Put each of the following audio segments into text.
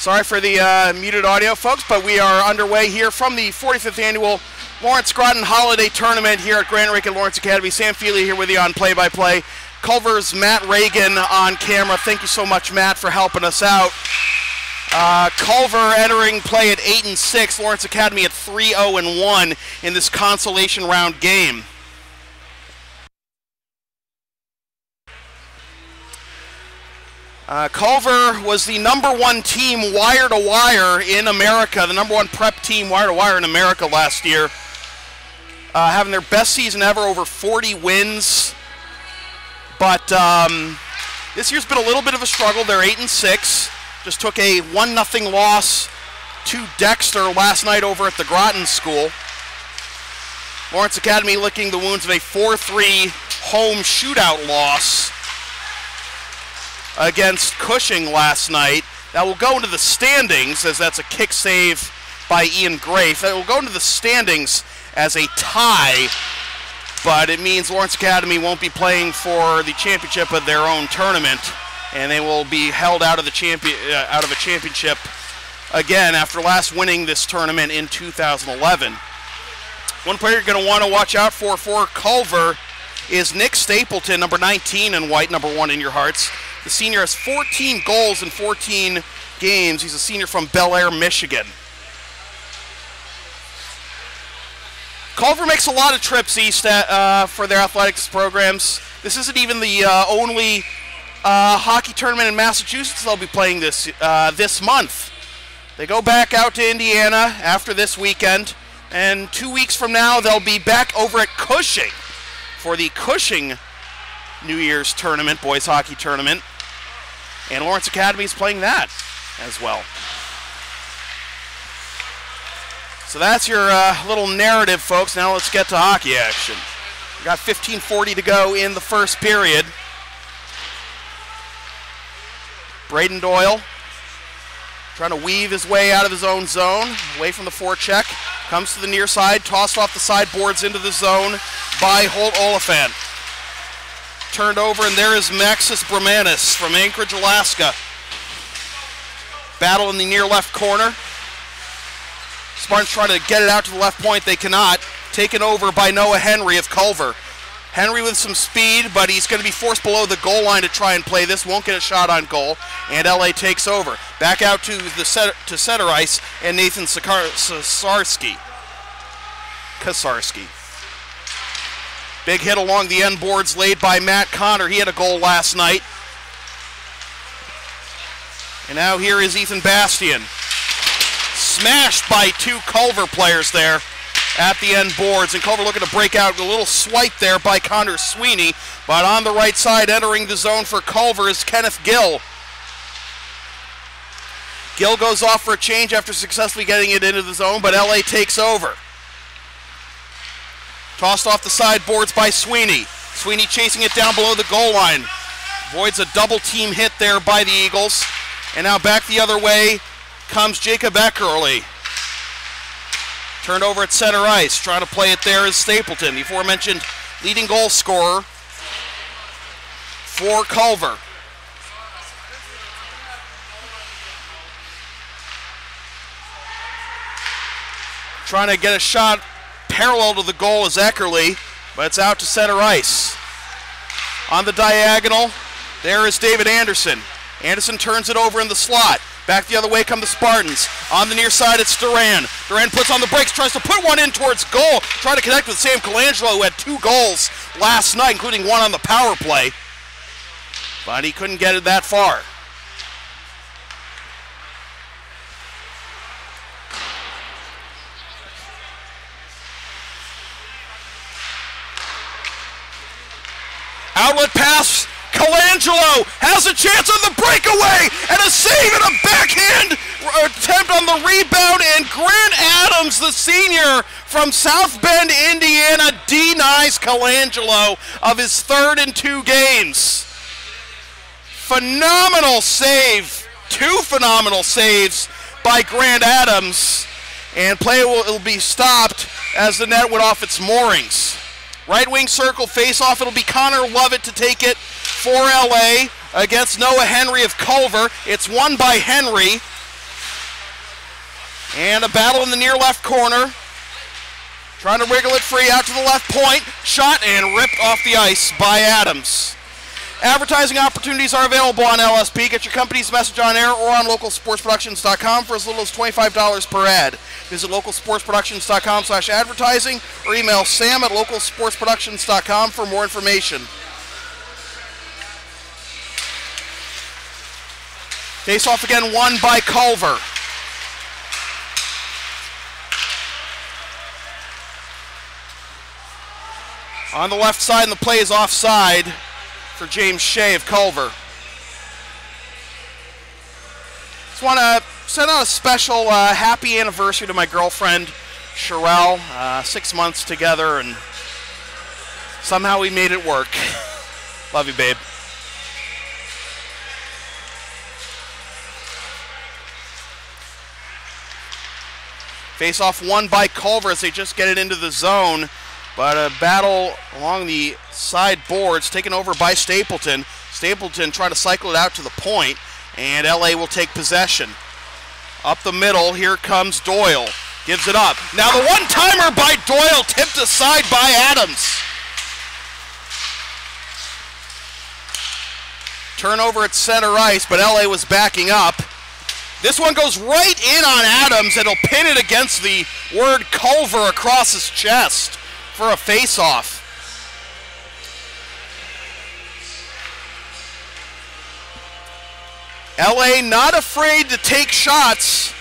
Sorry for the muted audio, folks, but we are underway here from the 45th Annual Lawrence Groton Holiday Tournament here at Grand Rican Lawrence Academy. Sam Feely here with you on play-by-play. Culver's Matt Reagan on camera. Thank you so much, Matt, for helping us out. Culver entering play at 8-6. Lawrence Academy at 3-0-1 in this consolation round game. Culver was the #1 team wire-to-wire in America, the #1 prep team wire-to-wire in America last year. Having their best season ever, over 40 wins. But this year's been a little bit of a struggle. They're 8-6. Just took a 1-0 loss to Dexter last night over at the Groton School. Lawrence Academy licking the wounds of a 4-3 home shootout loss against Cushing last night. That will go into the standings, as that's a kick save by Ian Grafe. That will go into the standings as a tie, but it means Lawrence Academy won't be playing for the championship of their own tournament, and they will be held out of the out of a championship again after last winning this tournament in 2011. One player you're going to want to watch out for Culver is Nick Stapleton, number 19 in white, #1 in your hearts. The senior has 14 goals in 14 games. He's a senior from Bel Air, Michigan. Culver makes a lot of trips east for their athletics programs. This isn't even the only hockey tournament in Massachusetts they'll be playing this month. They go back out to Indiana after this weekend, and 2 weeks from now they'll be back over at Cushing for the Cushing New Year's tournament, boys hockey tournament. And Lawrence Academy is playing that as well. So that's your little narrative, folks. Now let's get to hockey action. We got 15:40 to go in the first period. Braden Doyle trying to weave his way out of his own zone, away from the forecheck. Comes to the near side, tossed off the sideboards into the zone by Holt Oliphant. Turned over, and there is Maxis Bramanis from Anchorage, Alaska. Battle in the near left corner. Spartans trying to get it out to the left point. They cannot. Taken over by Noah Henry of Culver. Henry with some speed, but he's going to be forced below the goal line to try and play this. Won't get a shot on goal, and LA takes over. Back out to center ice, and Nathan Kasarski. Big hit along the end boards laid by Matt Connor. He had a goal last night. And now here is Ethan Bastian. Smashed by 2 Culver players there at the end boards. And Culver looking to break out. A little swipe there by Connor Sweeney. But on the right side, entering the zone for Culver is Kenneth Gill. Gill goes off for a change after successfully getting it into the zone, but LA takes over. Tossed off the sideboards by Sweeney. Sweeney chasing it down below the goal line. Avoids a double team hit there by the Eagles. And now back the other way comes Jacob Eckerly. Turned over at center ice. Trying to play it there is Stapleton, the aforementioned leading goal scorer for Culver. Trying to get a shot parallel to the goal is Eckerly, but it's out to center ice. On the diagonal, there is David Anderson. Anderson turns it over in the slot. Back the other way come the Spartans. On the near side, it's Duran. Duran puts on the brakes, tries to put one in towards goal. Trying to connect with Sam Colangelo, who had 2 goals last night, including 1 on the power play. But he couldn't get it that far. Outlet pass, Colangelo has a chance on the breakaway, and a save and a backhand attempt on the rebound, and Grant Adams, the senior from South Bend, Indiana, denies Colangelo of his 3rd in 2 games. Phenomenal save, 2 phenomenal saves by Grant Adams, and play will be stopped as the net went off its moorings. Right wing circle face-off. It'll be Connor Lovett to take it for LA against Noah Henry of Culver. It's won by Henry. And a battle in the near left corner. Trying to wiggle it free out to the left point. Shot and ripped off the ice by Adams. Advertising opportunities are available on LSP. Get your company's message on air or on localsportsproductions.com for as little as $25 per ad. Visit localsportsproductions.com/advertising or email sam@localsportsproductions.com for more information. Face off again, won by Culver. On the left side, and the play is offside for James Shea of Culver. Just want to send out a special happy anniversary to my girlfriend, Sherelle. 6 months together, and somehow we made it work. Love you, babe. Face-off won by Culver as they just get it into the zone. But a battle along the side boards taken over by Stapleton. Stapleton trying to cycle it out to the point, and LA will take possession. Up the middle, here comes Doyle. Gives it up. Now the one-timer by Doyle, tipped aside by Adams. Turnover at center ice, but LA was backing up. This one goes right in on Adams, and he'll pin it against the word Culver across his chest for a face-off. LA not afraid to take shots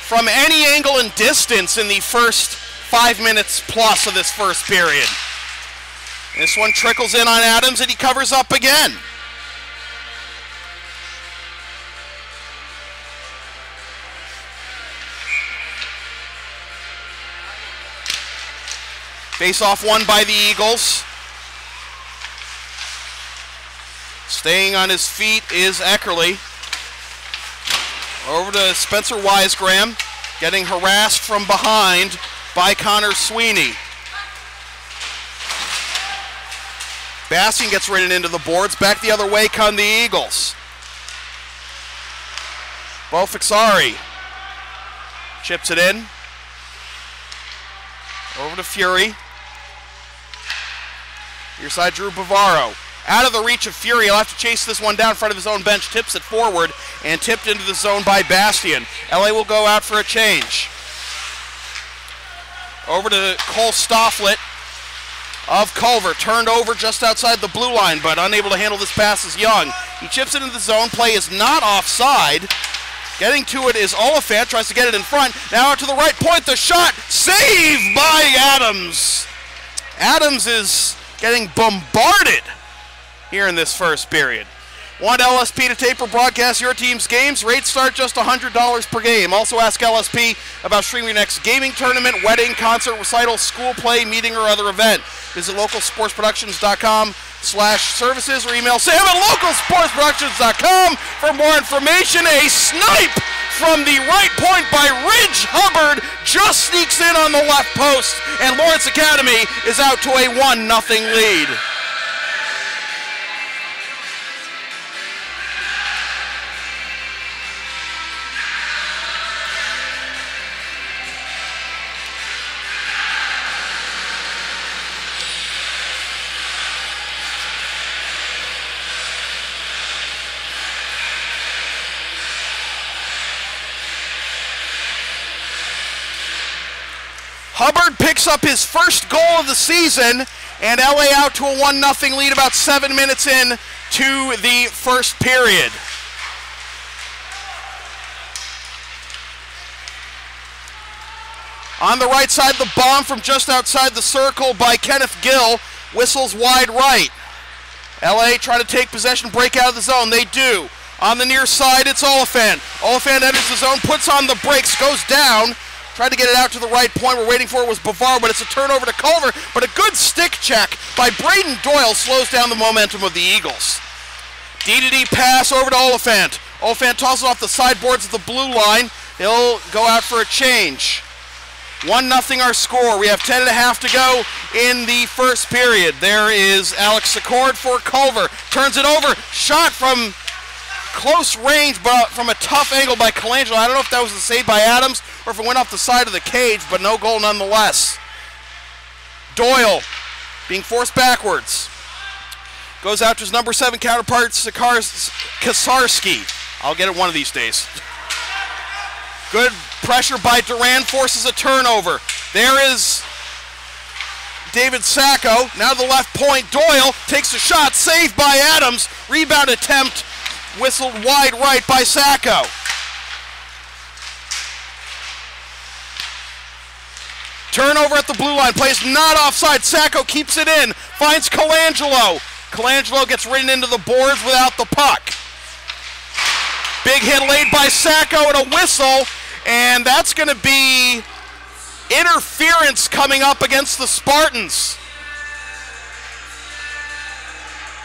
from any angle and distance in the first 5 minutes plus of this first period. This one trickles in on Adams, and he covers up again. Face-off won by the Eagles. Staying on his feet is Eckerly. Over to Spencer Wisegram, getting harassed from behind by Connor Sweeney. Bastian gets ridden into the boards. Back the other way come the Eagles. Bo Fixari chips it in. Over to Fury. Near side, Drew Bavaro. Out of the reach of Fury. He'll have to chase this one down in front of his own bench. Tips it forward and tipped into the zone by Bastian. LA will go out for a change. Over to Cole Stofflet of Culver. Turned over just outside the blue line, but unable to handle this pass is Young. He chips it into the zone. Play is not offside. Getting to it is Oliphant. Tries to get it in front. Now out to the right point. The shot. Saved by Adams. Adams is getting bombarded here in this first period. Want LSP to tape or broadcast your team's games? Rates start just $100 per game. Also ask LSP about streaming your next gaming tournament, wedding, concert, recital, school play, meeting, or other event. Visit localsportsproductions.com/services or email sam@localsportsproductions.com for more information. A snipe from the right point by Ridge Hubbard just sneaks in on the left post, and Lawrence Academy is out to a 1-0 lead. Hubbard picks up his first goal of the season, and LA out to a 1-0 lead about 7 minutes in to the first period. On the right side, the bomb from just outside the circle by Kenneth Gill whistles wide right. LA trying to take possession, break out of the zone. They do. On the near side, it's Oliphant. Oliphant enters the zone, puts on the brakes, goes down. Tried to get it out to the right point. We're waiting for it was Bavaro, but it's a turnover to Culver. But a good stick check by Braden Doyle slows down the momentum of the Eagles. D-to-D pass over to Oliphant. Oliphant tosses off the sideboards of the blue line. He'll go out for a change. 1-0 our score. We have 10.5 to go in the first period. There is Alex Secord for Culver. Turns it over. Shot from close range, but from a tough angle by Colangelo. I don't know if that was a save by Adams or if it went off the side of the cage, but no goal nonetheless. Doyle being forced backwards. Goes out to his number 7 counterpart, Kasarski. I'll get it one of these days. Good pressure by Duran, forces a turnover. There is David Sacco, now to the left point. Doyle takes a shot, saved by Adams. Rebound attempt, whistled wide right by Sacco. Turnover at the blue line, plays not offside. Sacco keeps it in, finds Colangelo. Colangelo gets ridden into the boards without the puck. Big hit laid by Sacco and a whistle, and that's going to be interference coming up against the Spartans.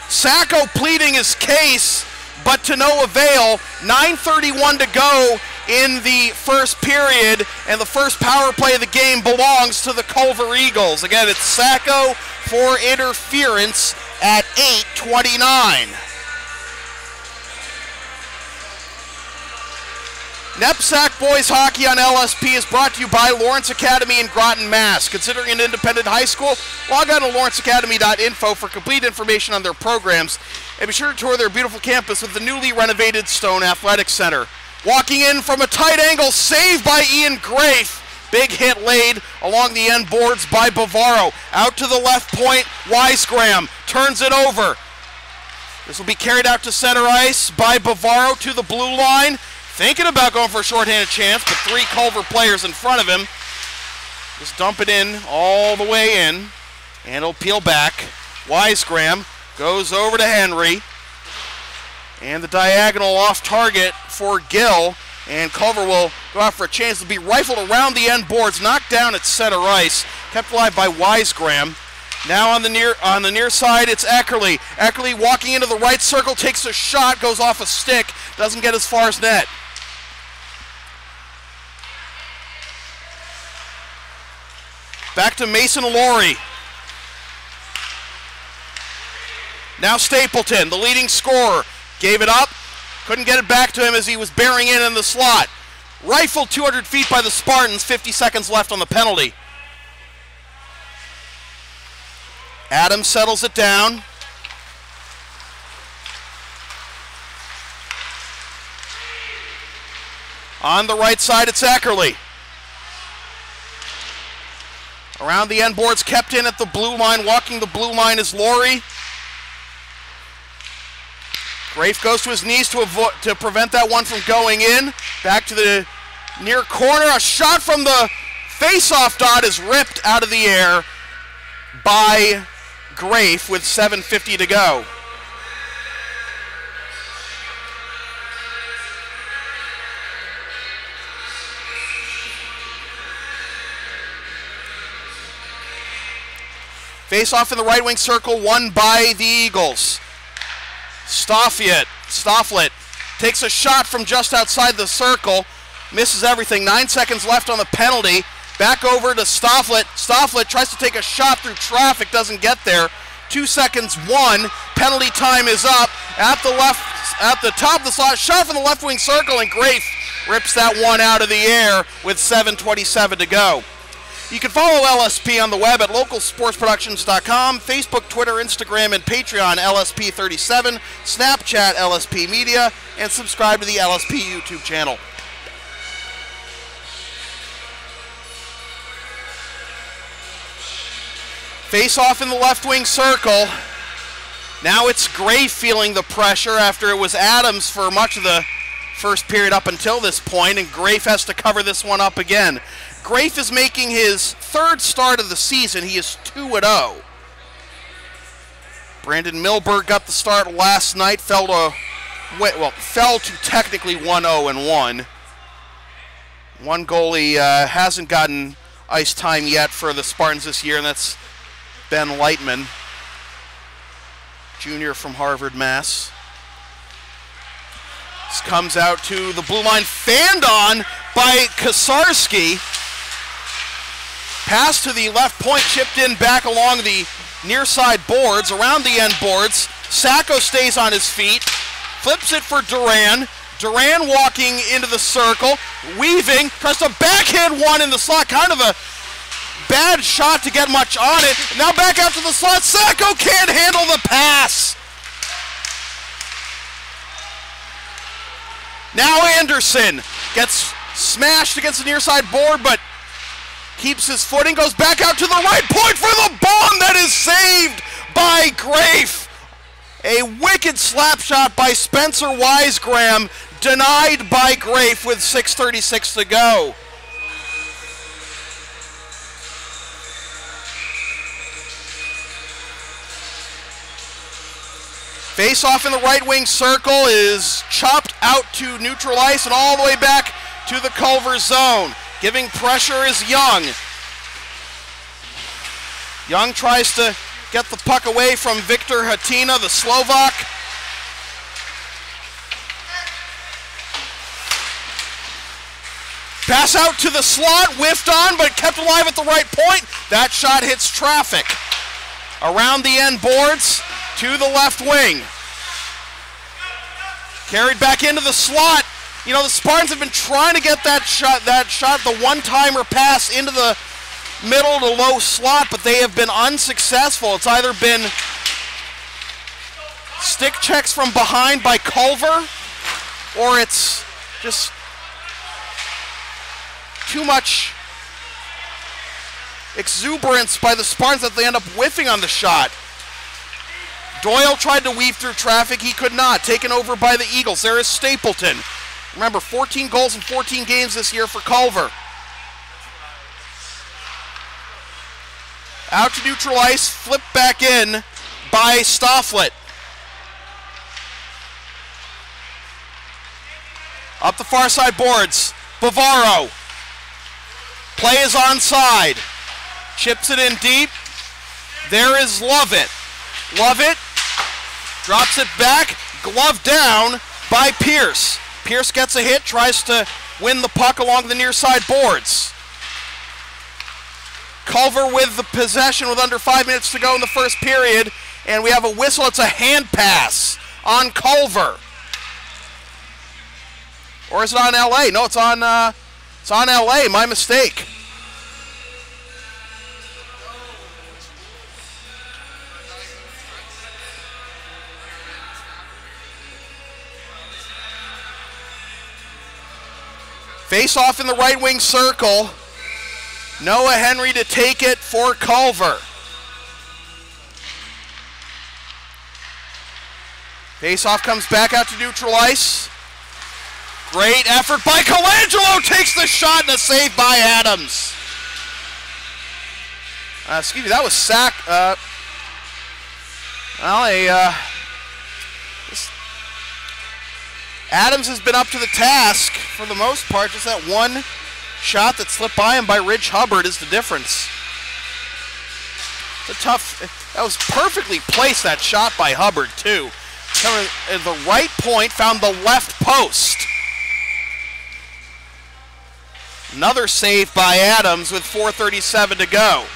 Sacco pleading his case, but to no avail. 9:31 to go in the first period, and the first power play of the game belongs to the Culver Eagles. Again, it's Sacco for interference at 8:29. NEPSAC Boys Hockey on LSP is brought to you by Lawrence Academy in Groton, Mass. Considering an independent high school? Log on to lawrenceacademy.info for complete information on their programs, and be sure to tour their beautiful campus with the newly renovated Stone Athletic Center. Walking in from a tight angle, saved by Ian Grafe. Big hit laid along the end boards by Bavaro. Out to the left point, Wisegram turns it over. This will be carried out to center ice by Bavaro to the blue line. Thinking about going for a shorthanded chance, but 3 Culver players in front of him. Just dump it in all the way in, and it'll peel back. Wisegram goes over to Henry, and the diagonal off target for Gill, and Culver will go out for a chance to be rifled around the end boards, knocked down at center ice, kept alive by Wisegram. Now on the near side, it's Eckerly. Eckerly walking into the right circle, takes a shot, goes off a stick, doesn't get as far as net. Back to Mason Laurie. Now Stapleton, the leading scorer, gave it up. Couldn't get it back to him as he was bearing in the slot. Rifled 200 feet by the Spartans, 50 seconds left on the penalty. Adams settles it down. On the right side, it's Eckerly. Around the end boards, kept in at the blue line. Walking the blue line is Laurie. Grafe goes to his knees to prevent that one from going in. Back to the near corner. A shot from the face-off dot is ripped out of the air by Grafe with 7:50 to go. Face-off in the right wing circle, won by the Eagles. Stofflet takes a shot from just outside the circle, misses everything. 9 seconds left on the penalty. Back over to Stofflet. Stofflet tries to take a shot through traffic, doesn't get there. 2 seconds, 1. Penalty time is up. At the top of the slot, shot from the left wing circle, and Grafe rips that one out of the air with 7:27 to go. You can follow LSP on the web at localsportsproductions.com, Facebook, Twitter, Instagram, and Patreon, LSP37, Snapchat, LSP Media, and subscribe to the LSP YouTube channel. Face off in the left wing circle. Now it's Grafe feeling the pressure after it was Adams for much of the first period up until this point, and Grafe has to cover this one up again. Grafe is making his 3rd start of the season. He is 2-0. Brandon Milberg got the start last night, fell to technically 1-0-1. One goalie hasn't gotten ice time yet for the Spartans this year, and that's Ben Lightman, junior from Harvard, Mass. This comes out to the blue line, fanned on by Kasarski. Pass to the left point, chipped in back along the near side boards, around the end boards. Sacco stays on his feet, flips it for Duran. Duran walking into the circle, weaving, tries to backhand one in the slot, kind of a bad shot to get much on it. Now back out to the slot, Sacco can't handle the pass. Now Anderson gets smashed against the near side board, but keeps his footing, goes back out to the right point for the bomb that is saved by Grafe. A wicked slap shot by Spencer Wisegraham, denied by Grafe with 6:36 to go. Face off in the right wing circle is chopped out to neutral ice and all the way back to the Culver zone. Giving pressure is Young. Young tries to get the puck away from Victor Hatina, the Slovak. Pass out to the slot, whiffed on, but kept alive at the right point. That shot hits traffic. Around the end boards to the left wing. Carried back into the slot. You know, the Spartans have been trying to get that shot, the one-timer pass into the middle to low slot, but they have been unsuccessful. It's either been stick checks from behind by Culver, or it's just too much exuberance by the Spartans that they end up whiffing on the shot. Doyle tried to weave through traffic. He could not. Taken over by the Eagles. There is Stapleton. Remember, 14 goals in 14 games this year for Culver. Out to neutral ice, flipped back in by Stofflet. Up the far side boards, Bavaro. Play is onside. Chips it in deep. There is Lovett. Lovett drops it back, glove down by Pierce. Pierce gets a hit, tries to win the puck along the near side boards. Culver with the possession with under 5 minutes to go in the first period, and we have a whistle. It's a hand pass on Culver. Or is it on LA? No, it's on LA, my mistake. Face off in the right wing circle. Noah Henry to take it for Culver. Face off comes back out to neutral ice. Great effort by Colangelo, takes the shot and a save by Adams. Excuse me, that was sack. Adams has been up to the task for the most part. Just that one shot that slipped by him by Ridge Hubbard is the difference. It's a tough, that was perfectly placed, that shot by Hubbard too. Coming at the right point, found the left post. Another save by Adams with 4:37 to go.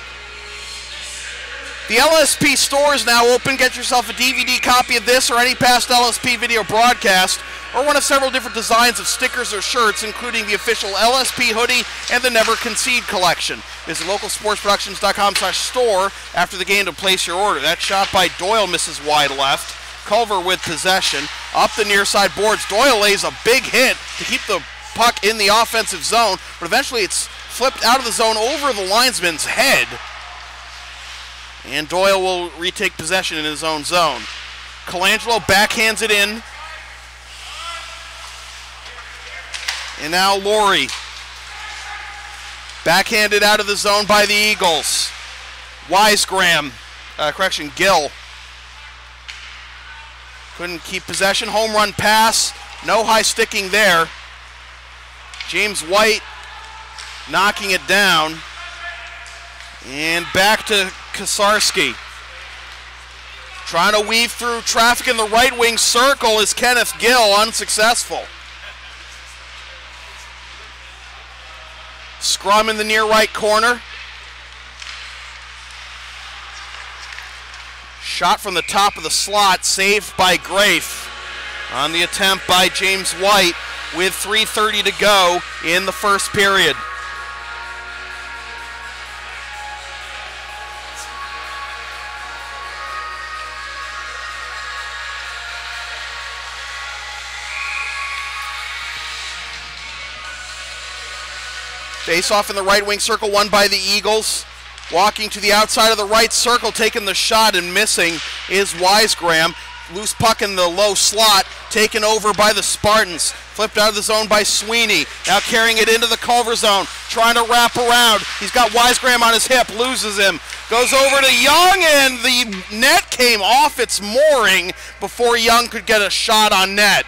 The LSP store is now open. Get yourself a DVD copy of this or any past LSP video broadcast, or one of several different designs of stickers or shirts, including the official LSP hoodie and the Never Concede collection. Visit localsportsproductions.com/store after the game to place your order. That shot by Doyle misses wide left. Culver with possession. Up the near side boards. Doyle lays a big hit to keep the puck in the offensive zone, but eventually it's flipped out of the zone over the linesman's head. And Doyle will retake possession in his own zone. Colangelo backhands it in. And now Laurie. Backhanded out of the zone by the Eagles. Gill. Couldn't keep possession. Home run pass. No high sticking there. James White knocking it down. And back to Kosarski. Trying to weave through traffic in the right wing circle is Kenneth Gill, unsuccessful. Scrum in the near right corner. Shot from the top of the slot, saved by Grafe. on the attempt by James White with 3:30 to go in the first period. Face off in the right wing circle, won by the Eagles. Walking to the outside of the right circle, taking the shot and missing is Wisegram. Loose puck in the low slot, taken over by the Spartans. Flipped out of the zone by Sweeney. Now carrying it into the Culver zone, trying to wrap around. He's got Wisegram on his hip, loses him. Goes over to Young, and the net came off its mooring before Young could get a shot on net.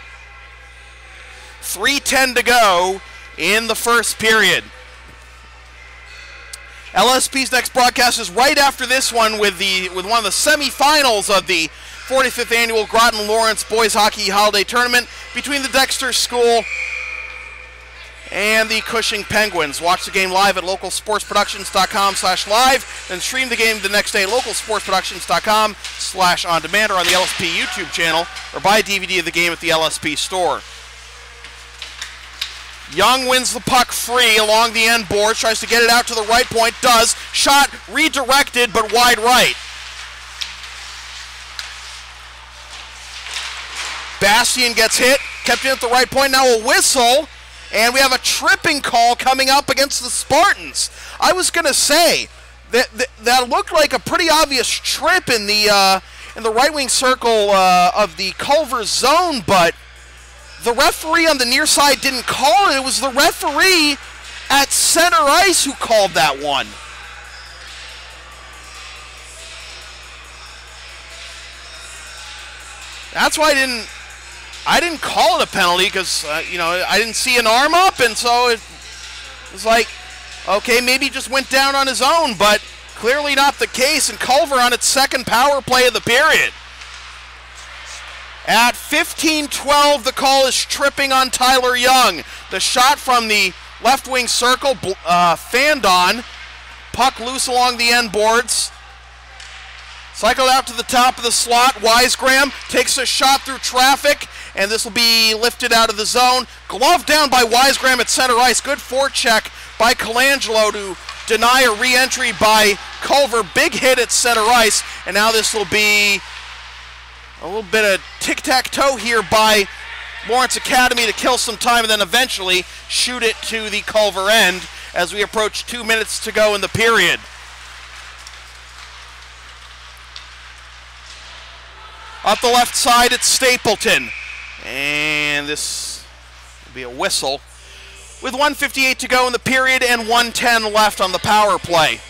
3:10 to go in the first period. LSP's next broadcast is right after this one with one of the semifinals of the 45th Annual Groton Lawrence Boys Hockey Holiday Tournament between the Dexter School and the Cushing Penguins. Watch the game live at localsportsproductions.com/live, then stream the game the next day at localsportsproductions.com/on-demand or on the LSP YouTube channel, or buy a DVD of the game at the LSP store. Young wins the puck free along the end board, tries to get it out to the right point, does. Shot redirected, but wide right. Bastian gets hit, kept in at the right point, now a whistle, and we have a tripping call coming up against the Spartans. I was going to say, that looked like a pretty obvious trip in the right wing circle of the Culver zone, but the referee on the near side didn't call it. It was the referee at center ice who called that one. That's why I didn't call it a penalty, because I didn't see an arm up, and so it was like, okay, maybe he just went down on his own, but clearly not the case. And Culver on its second power play of the period. At 15:12, the call is tripping on Tyler Young. The shot from the left wing circle, fanned on. Puck loose along the end boards. Cycled out to the top of the slot. Wisegram takes a shot through traffic, and this will be lifted out of the zone. Glove down by Wisegram at center ice. Good forecheck by Colangelo to deny a re-entry by Culver. Big hit at center ice, and now this will be a little bit of tic-tac-toe here by Lawrence Academy to kill some time and then eventually shoot it to the Culver end as we approach 2 minutes to go in the period. Up the left side, it's Stapleton. And this will be a whistle with 1:58 to go in the period and 1:10 left on the power play.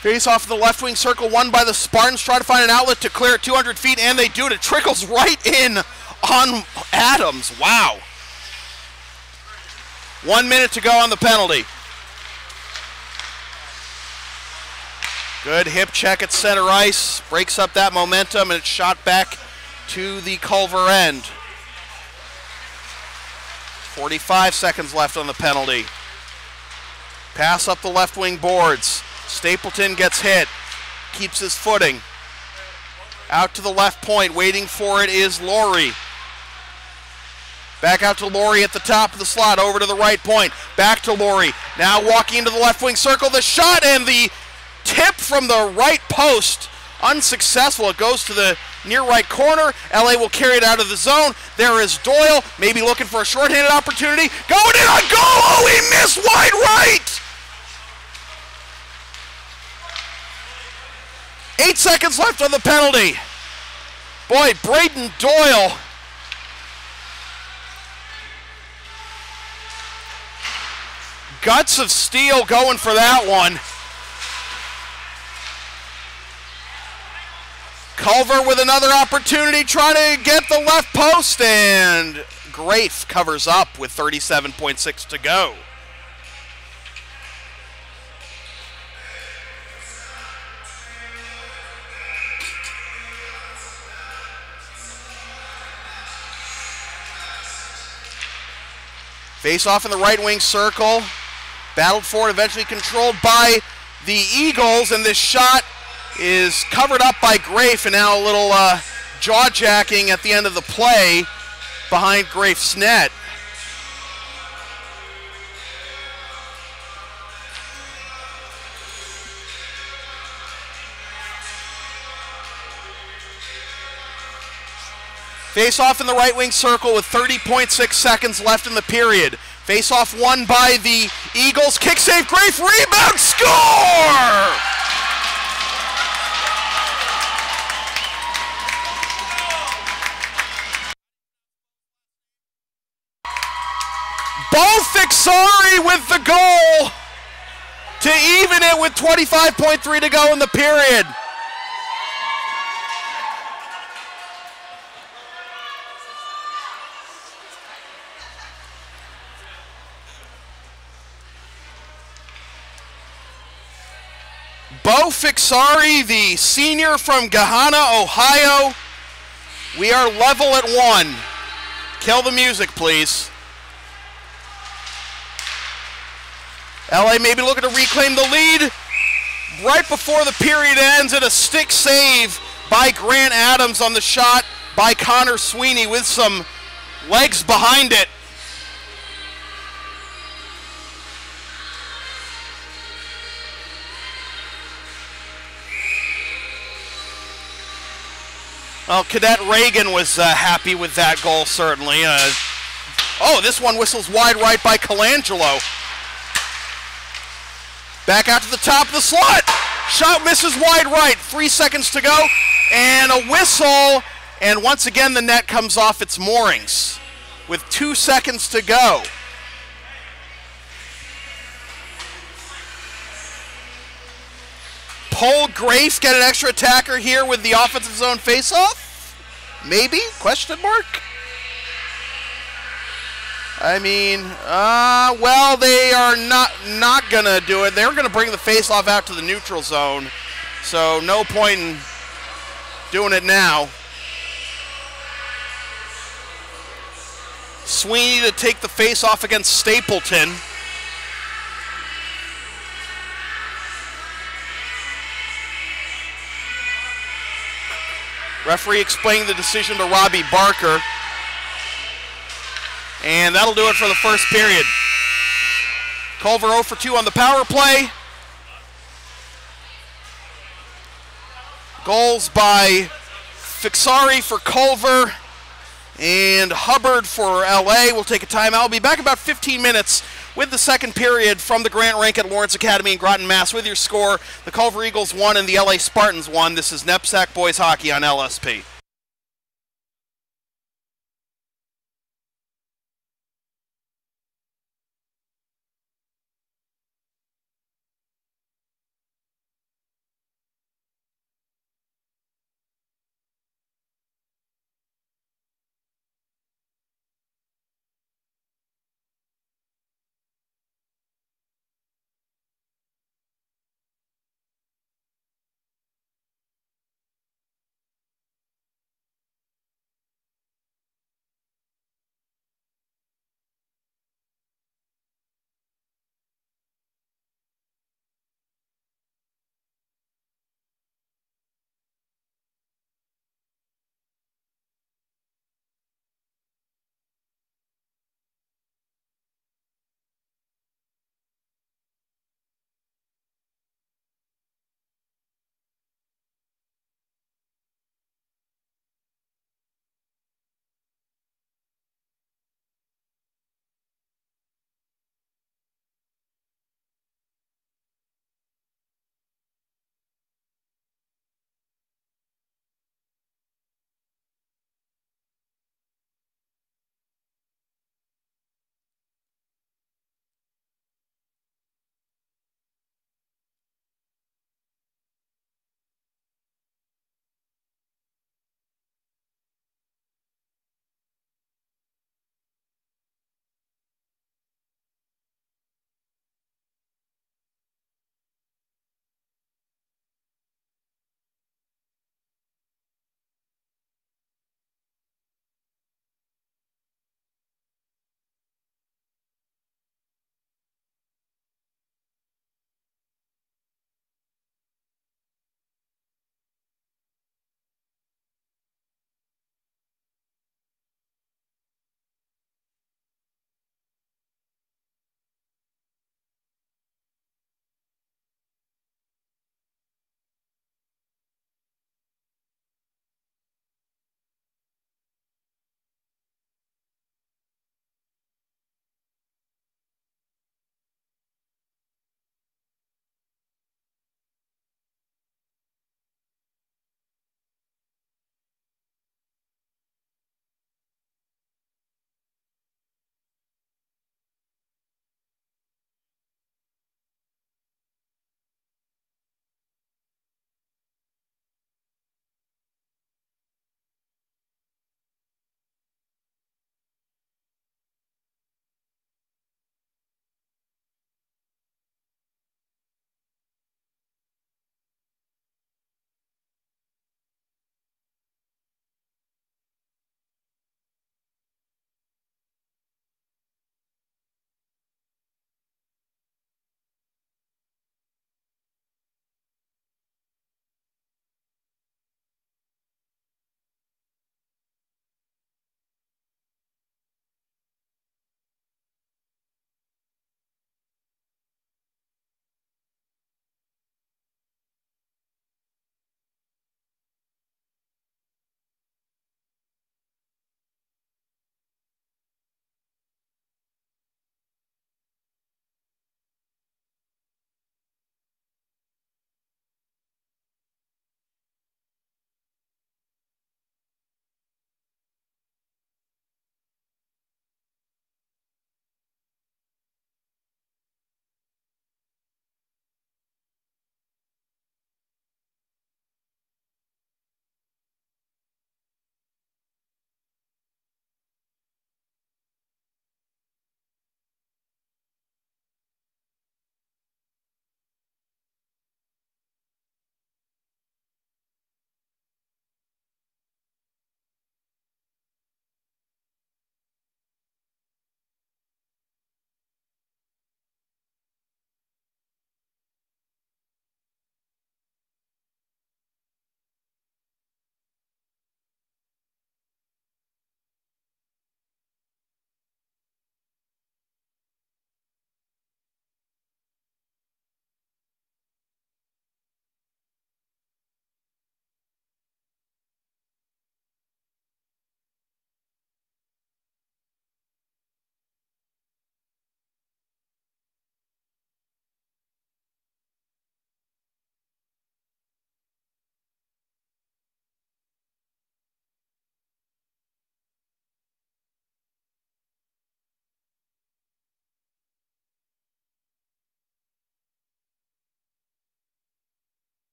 Face off the left wing circle, won by the Spartans. Try to find an outlet to clear it 200 feet, and they do it. It trickles right in on Adams. Wow. 1 minute to go on the penalty. Good hip check at center ice. Breaks up that momentum, and it's shot back to the Culver end. 45 seconds left on the penalty. Pass up the left wing boards. Stapleton gets hit, keeps his footing. Out to the left point, waiting for it is Laurie. Back out to Laurie at the top of the slot, over to the right point. Back to Laurie, now walking into the left wing circle. The shot and the tip from the right post, unsuccessful. It goes to the near right corner. LA will carry it out of the zone. There is Doyle, maybe looking for a shorthanded opportunity. Going in on goal, oh, he missed wide right! 8 seconds left on the penalty. Boy, Braden Doyle. Guts of steel going for that one. Culver with another opportunity, trying to get the left post, and Grafe covers up with 37.6 to go. Face off in the right wing circle. Battled for it, eventually controlled by the Eagles, and this shot is covered up by Grafe, and now a little jaw-jacking at the end of the play behind Grafe's net. Face off in the right wing circle with 30.6 seconds left in the period. Face off won by the Eagles. Kick save, Grafe, rebound, score! Bo Fixari with the goal to even it with 25.3 to go in the period. Bo Fixari, the senior from Gahanna, Ohio. We are level at 1. Kill the music, please. LA maybe looking to reclaim the lead right before the period ends, and a stick save by Grant Adams on the shot by Connor Sweeney with some legs behind it. Well, Cadet Reagan was happy with that goal, certainly. Oh, this one whistles wide right by Colangelo. Back out to the top of the slot. Shot misses wide right. 3 seconds to go. And a whistle. And once again, the net comes off its moorings with 2 seconds to go. Paul Grafe get an extra attacker here with the offensive zone faceoff? Maybe? Question mark? I mean, well, they are not going to do it. They're going to bring the faceoff out to the neutral zone, so no point in doing it now. Sweeney to take the faceoff against Stapleton. Referee explaining the decision to Robbie Barker. And that'll do it for the first period. Culver 0 for 2 on the power play. Goals by Fixari for Culver and Hubbard for LA. We'll take a timeout. We'll be back in about 15 minutes with the second period from the Grant Rank at Lawrence Academy in Groton, Mass. With your score, the Culver Eagles won and the LA Spartans won. This is NEPSAC Boys Hockey on LSP.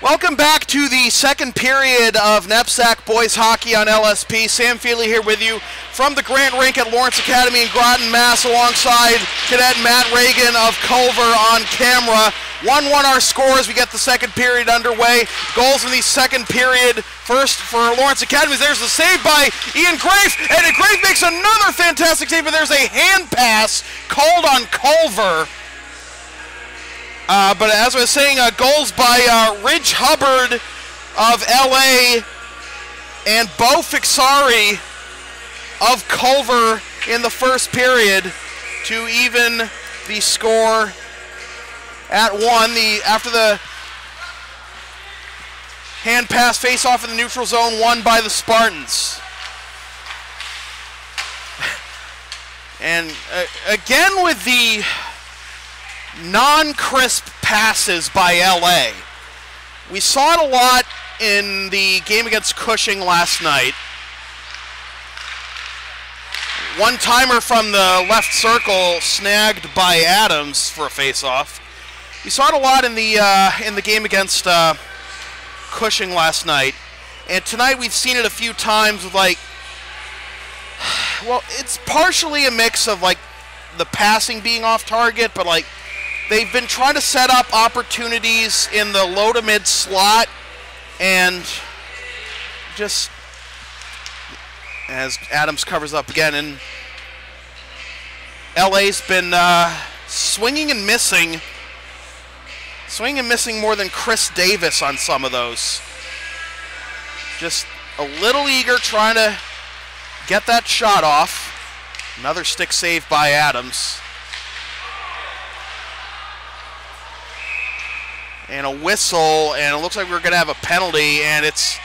Welcome back to the second period of NEPSAC boys hockey on LSP. Sam Feely here with you from the Grant Rink at Lawrence Academy in Groton, Mass, alongside Cadet Matt Reagan of Culver on camera. 1-1 our scores. We get the second period underway. Goals in the second period. First for Lawrence Academy. There's the save by Ian Grafe, and Grafe makes another fantastic save, but there's a hand pass called on Culver. But as I was saying, goals by Ridge Hubbard of LA and Bo Fixari of Culver in the first period to even the score at 1. After the hand pass face-off in the neutral zone, won by the Spartans. And again with the non-crisp passes by LA. We saw it a lot in the game against Cushing last night. One-timer from the left circle snagged by Adams for a face-off. We saw it a lot in the game against Cushing last night, and tonight we've seen it a few times with well, it's partially a mix of the passing being off target, but they've been trying to set up opportunities in the low to mid slot, and just as Adams covers up again, and LA's been swinging and missing more than Chris Davis on some of those. Just a little eager trying to get that shot off. Another stick save by Adams. And a whistle, and it looks like we're going to have a penalty, and it's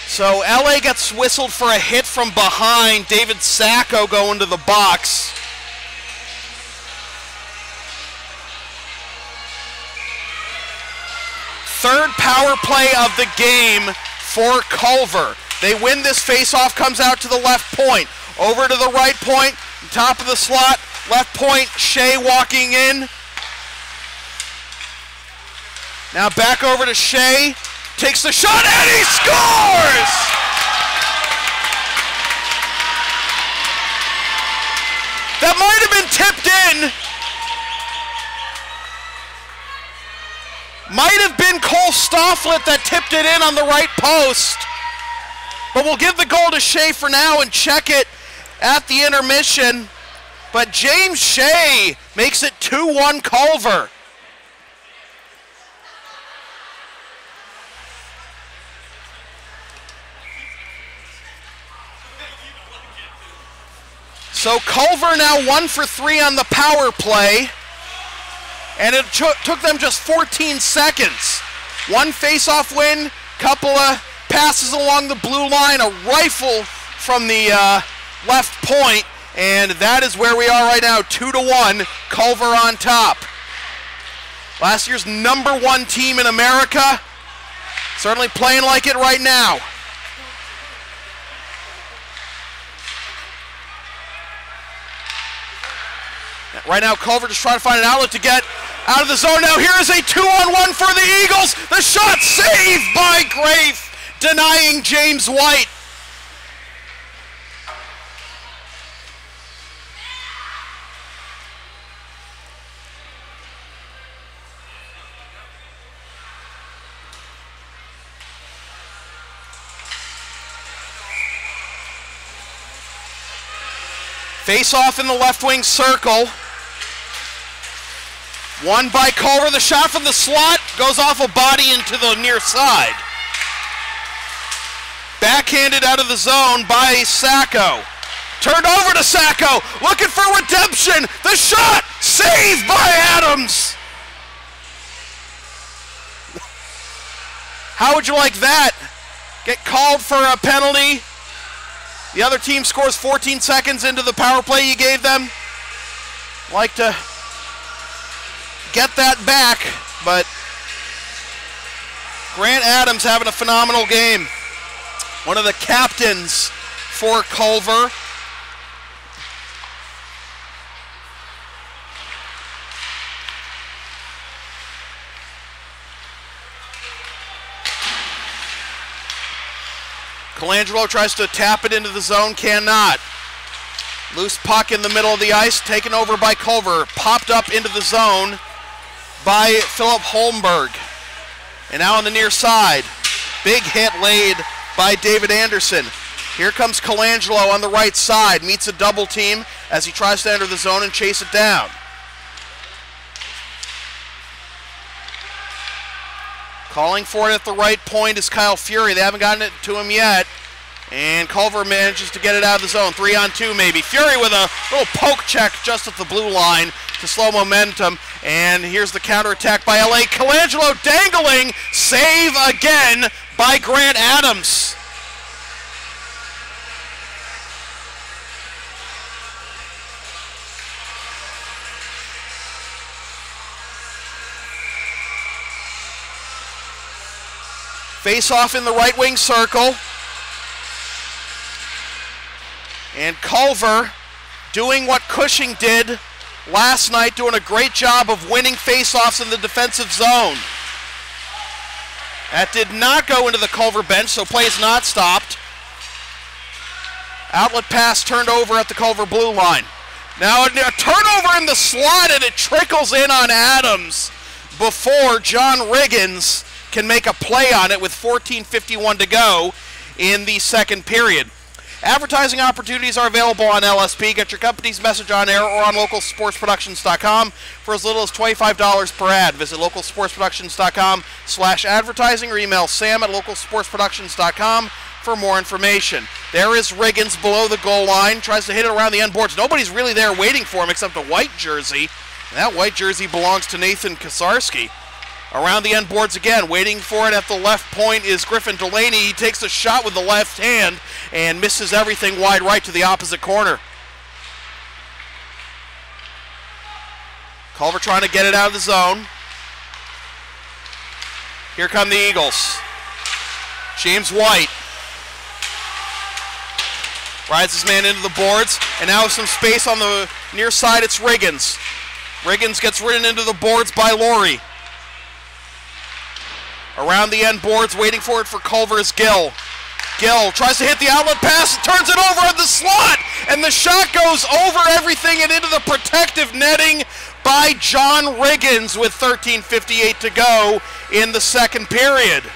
so LA gets whistled for a hit from behind. David Sacco going to the box. Third power play of the game for Culver. They win this face-off, comes out to the left point. Over to the right point, top of the slot, left point, Shea walking in. Now back over to Shea. Takes the shot and he scores! That might have been tipped in. Might have been Cole Stofflet that tipped it in on the right post. But we'll give the goal to Shea for now and check it at the intermission. But James Shea makes it 2-1 Culver. So Culver now 1 for 3 on the power play, and it took them just 14 seconds. One face-off win, couple of passes along the blue line, a rifle from the left point, and that is where we are right now, 2-1, Culver on top. Last year's #1 team in America, certainly playing like it right now. Right now, Culver just trying to find an outlet to get out of the zone. Now here is a 2-on-1 for the Eagles. The shot saved by Grafe, denying James White. Face off in the left wing circle. Won by Culver. The shot from the slot goes off a body into the near side. Backhanded out of the zone by Sacco. Turned over to Sacco. Looking for redemption. The shot saved by Adams. How would you like that? Get called for a penalty. The other team scores 14 seconds into the power play you gave them. like to get that back, but Grant Adams having a phenomenal game. One of the captains for Culver. Colangelo tries to tap it into the zone, cannot. Loose puck in the middle of the ice, taken over by Culver. Popped up into the zone by Philip Holmberg. And now on the near side, big hit laid by David Anderson. Here comes Colangelo on the right side, meets a double team as he tries to enter the zone and chase it down. Calling for it at the right point is Kyle Fury. They haven't gotten it to him yet. And Culver manages to get it out of the zone. 3-on-2 maybe. Fury with a little poke check just at the blue line to slow momentum. And here's the counterattack by LA. Colangelo dangling. Save again by Grant Adams. Face off in the right wing circle. And Culver doing what Cushing did last night, doing a great job of winning face-offs in the defensive zone. That did not go into the Culver bench, so play is not stopped. Outlet pass turned over at the Culver blue line. Now a turnover in the slot, and it trickles in on Adams before John Riggins can make a play on it with 14:51 to go in the second period. Advertising opportunities are available on LSP. Get your company's message on air or on localsportsproductions.com for as little as $25 per ad. Visit localsportsproductions.com/advertising or email sam@localsportsproductions.com for more information. There is Riggins below the goal line, tries to hit it around the end boards. Nobody's really there waiting for him except a white jersey. And that white jersey belongs to Nathan Kasarski. Around the end boards again, waiting for it at the left point is Griffin Delaney. He takes a shot with the left hand and misses everything wide right to the opposite corner. Culver trying to get it out of the zone. Here come the Eagles. James White rides his man into the boards, and now with some space on the near side, it's Riggins. Riggins gets ridden into the boards by Laurie. Around the end boards, waiting for it for Culver is Gill. Gill tries to hit the outlet pass, turns it over at the slot, and the shot goes over everything and into the protective netting by John Riggins with 13:58 to go in the second period.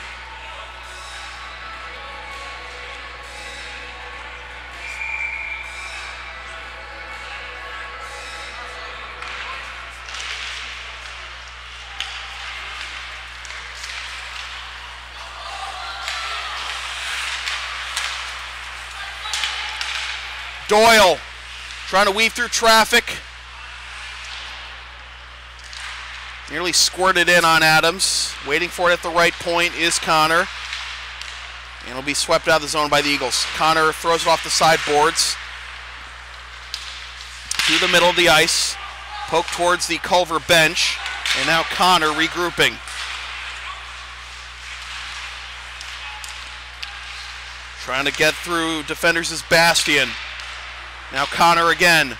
Doyle trying to weave through traffic. Nearly squirted in on Adams. Waiting for it at the right point is Connor. And it'll be swept out of the zone by the Eagles. Connor throws it off the sideboards to the middle of the ice. Poke towards the Culver bench. And now Connor regrouping. Trying to get through defenders is Bastian. Now Connor again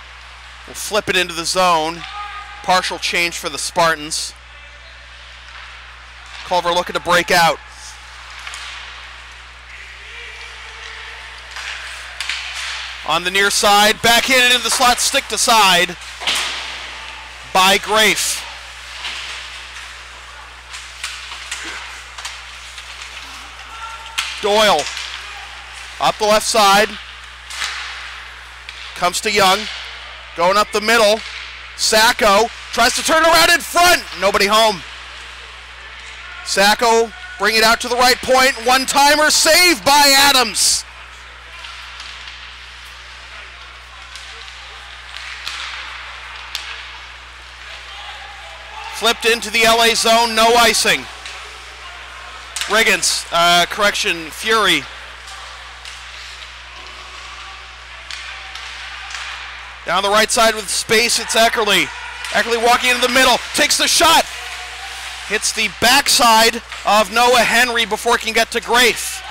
will flip it into the zone. Partial change for the Spartans. Culver looking to break out. On the near side, backhanded into the slot, stick to side by Grafe. Doyle up the left side. Comes to Young, going up the middle. Sacco tries to turn around in front. Nobody home. Sacco bring it out to the right point. One-timer saved by Adams. Flipped into the LA zone, no icing. Riggins, Fury. Down the right side with space, it's Eckerly. Eckerly walking into the middle, takes the shot. Hits the backside of Noah Henry before it can get to Grafe.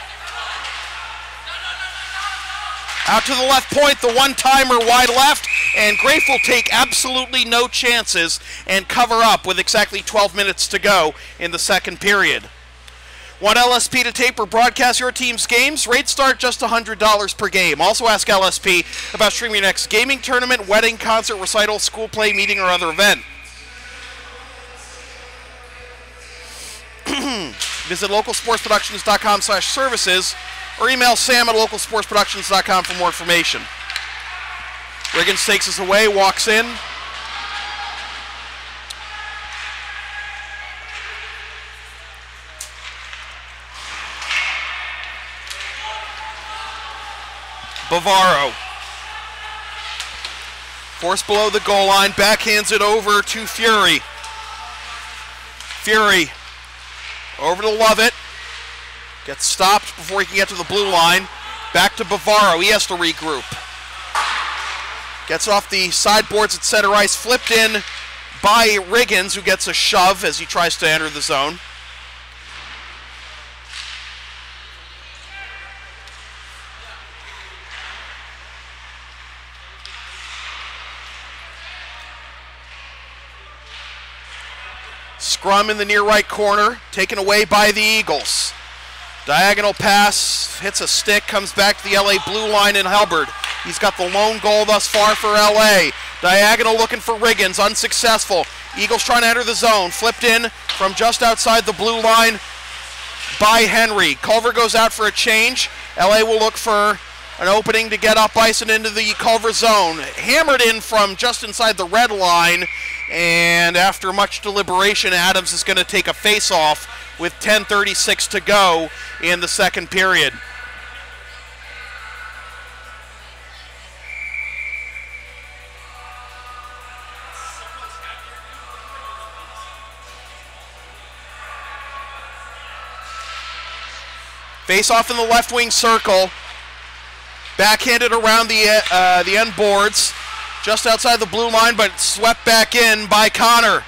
Out to the left point, the one-timer wide left, and Grafe will take absolutely no chances and cover up with exactly 12 minutes to go in the second period. Want LSP to tape or broadcast your team's games? Rates start just $100 per game. Also ask LSP about streaming your next gaming tournament, wedding, concert, recital, school play, meeting, or other event. Visit localsportsproductions.com/services or email Sam at localsportsproductions.com for more information. Riggins takes us away, walks in. Bavaro. Forced below the goal line, backhands it over to Fury. Fury over to Lovett. Gets stopped before he can get to the blue line. Back to Bavaro, he has to regroup. Gets off the sideboards at center ice, flipped in by Riggins, who gets a shove as he tries to enter the zone. Scrum in the near right corner, taken away by the Eagles. Diagonal pass, hits a stick, comes back to the LA blue line in Hubbard. He's got the lone goal thus far for LA. Diagonal looking for Riggins, unsuccessful. Eagles trying to enter the zone, flipped in from just outside the blue line by Henry. Culver goes out for a change. LA will look for an opening to get up ice and into the Culver zone. Hammered in from just inside the red line, and after much deliberation, Adams is going to take a face-off with 10:36 to go in the second period. Face-off in the left wing circle. Backhanded around the end boards. Just outside the blue line, but swept back in by Connor.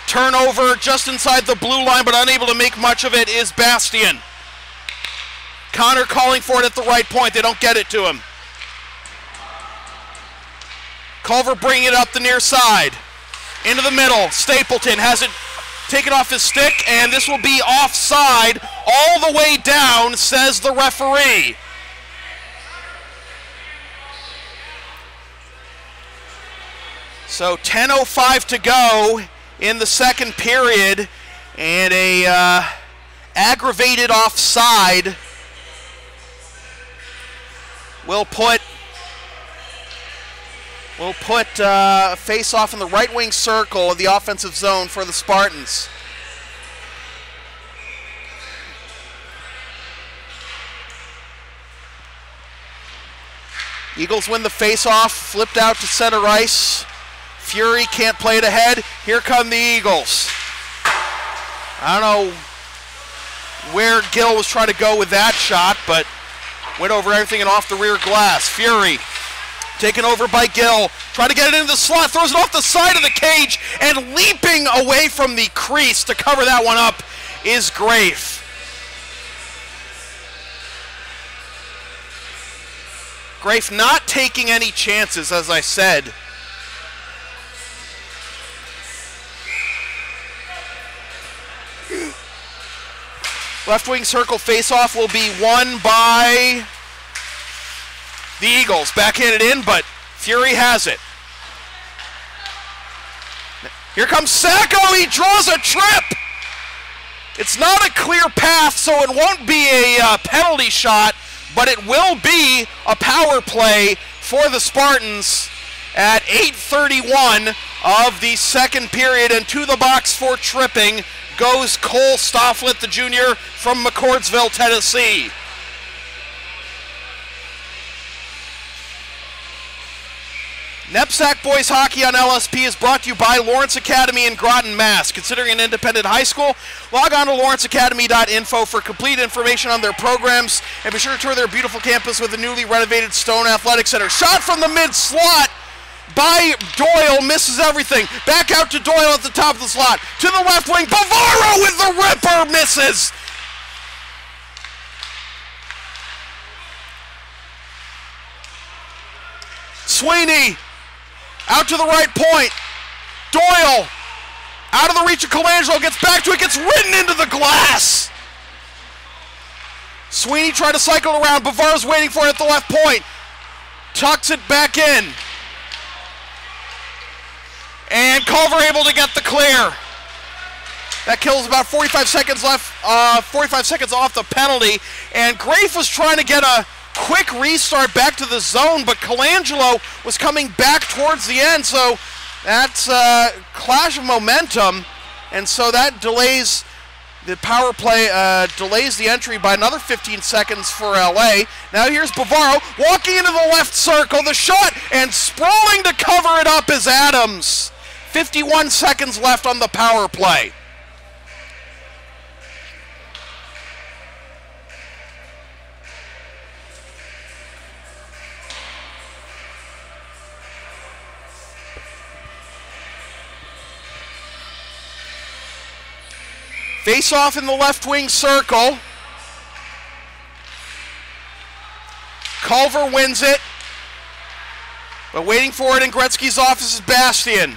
Turnover just inside the blue line, but unable to make much of it is Bastian. Connor calling for it at the right point. They don't get it to him. Culver bringing it up the near side. Into the middle. Stapleton has it taken off his stick, and this will be offside all the way down, says the referee. So 10:05 to go in the second period, and a aggravated offside will put face-off in the right wing circle of the offensive zone for the Spartans. Eagles win the face-off, flipped out to center ice. Fury can't play it ahead. Here come the Eagles. I don't know where Gill was trying to go with that shot, but went over everything and off the rear glass. Fury taken over by Gill. Trying to get it into the slot, throws it off the side of the cage, and leaping away from the crease to cover that one up is Grafe. Grafe not taking any chances, as I said. Left wing circle face-off will be won by the Eagles. Backhanded in, but Fury has it. Here comes Sacco. He draws a trip. It's not a clear path, so it won't be a penalty shot, but it will be a power play for the Spartans at 8:31 of the second period, and to the box for tripping goes Cole Stofflet, the junior from McCordsville, Tennessee. NEPSAC Boys Hockey on LSP is brought to you by Lawrence Academy in Groton, Mass. Considering an independent high school, log on to lawrenceacademy.info for complete information on their programs, and be sure to tour their beautiful campus with a newly renovated Stone Athletic Center. Shot from the mid-slot by Doyle, misses everything. Back out to Doyle at the top of the slot. To the left wing, Bavaro with the ripper, misses. Sweeney out to the right point. Doyle out of the reach of Colangelo, gets back to it, gets ridden into the glass. Sweeney tried to cycle around. Bavaro's waiting for it at the left point. Tucks it back in. And Culver able to get the clear. That kills about 45 seconds left, 45 seconds off the penalty. And Grafe was trying to get a quick restart back to the zone, but Colangelo was coming back towards the end, so that's a clash of momentum, and so that delays the power play, delays the entry by another 15 seconds for LA. Now here's Bavaro walking into the left circle, the shot, and sprawling to cover it up is Adams. 51 seconds left on the power play. Face off in the left wing circle. Culver wins it. But waiting for it in Gretzky's office is Bastian.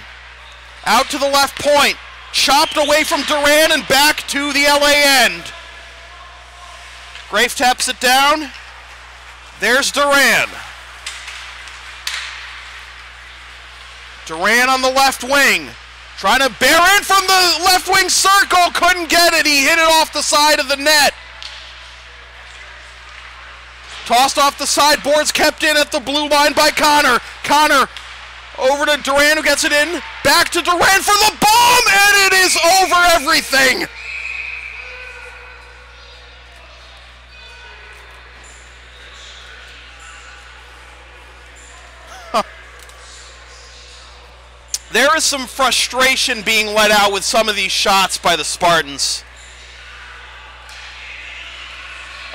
Out to the left point. Chopped away from Duran and back to the LA end. Grafe taps it down. There's Duran. Duran on the left wing. Trying to bear in from the left wing circle, couldn't get it. He hit it off the side of the net. Tossed off the sideboards, kept in at the blue line by Connor. Connor over to Duran, who gets it in. Back to Duran for the bomb, and it is over everything. There is some frustration being let out with some of these shots by the Spartans.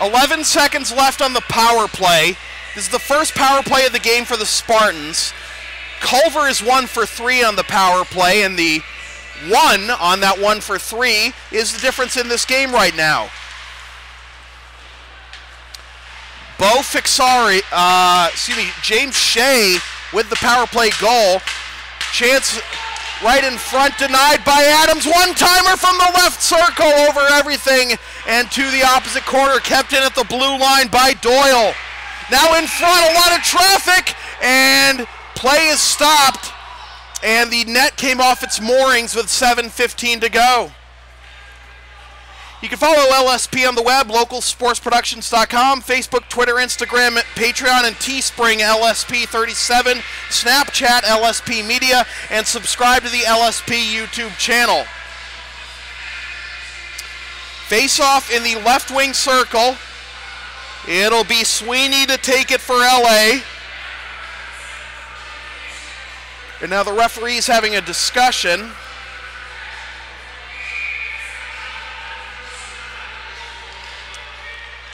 11 seconds left on the power play. This is the first power play of the game for the Spartans. Culver is 1 for 3 on the power play, and the 1 on that 1 for 3 is the difference in this game right now. James Shea with the power play goal. Chance right in front, denied by Adams. One-timer from the left circle over everything and to the opposite corner, kept in at the blue line by Doyle. Now in front, a lot of traffic, and play is stopped, and the net came off its moorings with 7:15 to go. You can follow LSP on the web, localsportsproductions.com, Facebook, Twitter, Instagram, Patreon, and Teespring LSP37, Snapchat LSP Media, and subscribe to the LSP YouTube channel. Face-off in the left wing circle. It'll be Sweeney to take it for LA. And now the referee's having a discussion.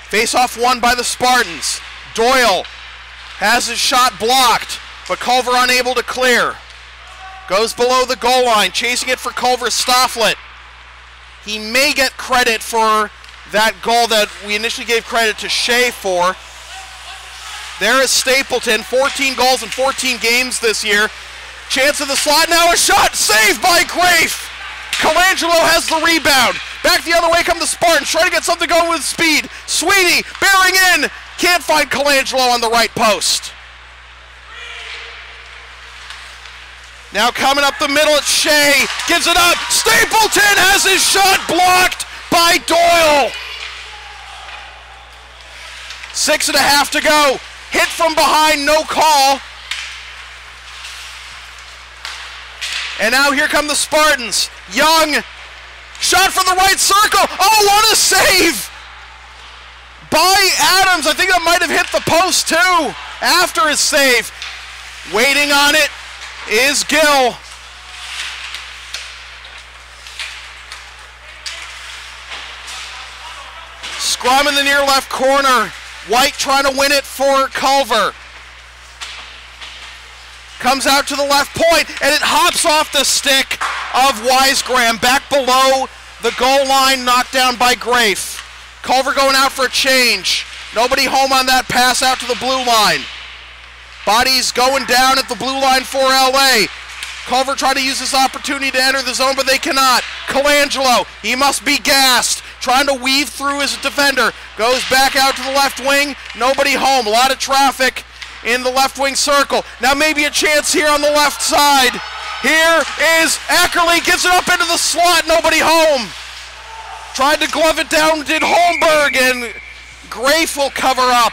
Face-off won by the Spartans. Doyle has his shot blocked, but Culver unable to clear. Goes below the goal line, chasing it for Culver, Stofflet. He may get credit for that goal that we initially gave credit to Shea for. There is Stapleton, 14 goals in 14 games this year. Chance of the slot, now a shot, saved by Grafe. Colangelo has the rebound. Back the other way come the Spartans, trying to get something going with speed. Sweeney bearing in, can't find Colangelo on the right post. Now coming up the middle, it's Shea, gives it up. Stapleton has his shot blocked by Doyle. 6.5 to go. Hit from behind, no call. And now here come the Spartans. Young, shot from the right circle. Oh, what a save by Adams. I think that might have hit the post too after his save. Waiting on it, is Gill. Scrum in the near left corner. White trying to win it for Culver. Comes out to the left point, and it hops off the stick of Wisegram. Back below the goal line, knocked down by Grafe. Culver going out for a change. Nobody home on that pass out to the blue line. Bodies going down at the blue line for LA. Culver trying to use this opportunity to enter the zone, but they cannot. Colangelo, he must be gassed. Trying to weave through his defender. Goes back out to the left wing. Nobody home. A lot of traffic in the left wing circle. Now maybe a chance here on the left side. Here is Eckerly. Gets it up into the slot. Nobody home. Tried to glove it down. Did Holmberg. And Grafe will cover up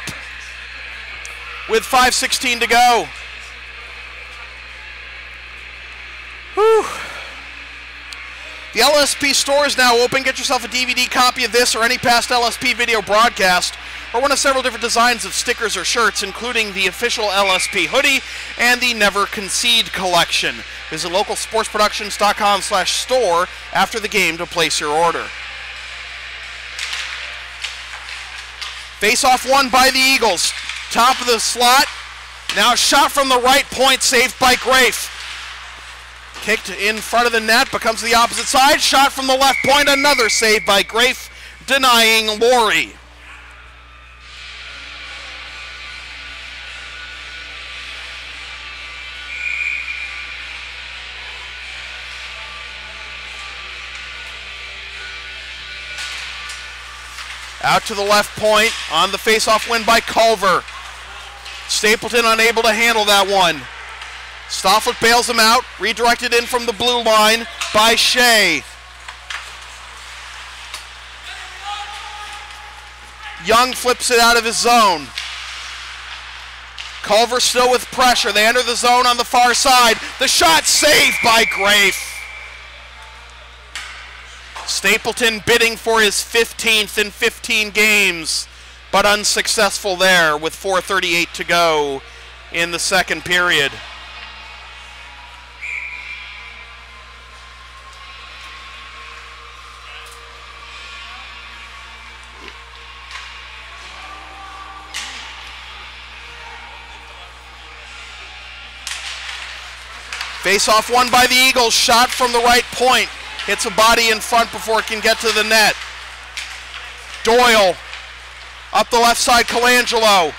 with 5:16 to go. Whew. The LSP store is now open. Get yourself a DVD copy of this or any past LSP video broadcast, or one of several different designs of stickers or shirts, including the official LSP hoodie and the Never Concede collection. Visit localsportsproductions.com/store after the game to place your order. Face-off won by the Eagles. Top of the slot. Now shot from the right point, saved by Grafe. Kicked in front of the net, becomes the opposite side. Shot from the left point, another save by Grafe, denying Laurie. Out to the left point on the face-off win by Culver. Stapleton unable to handle that one. Stofflet bails him out, redirected in from the blue line by Shea. Young flips it out of his zone. Culver still with pressure. They enter the zone on the far side. The shot saved by Grafe. Stapleton bidding for his 15th in 15 games, but unsuccessful there with 4:38 to go in the second period. Face-off won by the Eagles. Shot from the right point. Hits a body in front before it can get to the net. Doyle. Up the left side, Colangelo.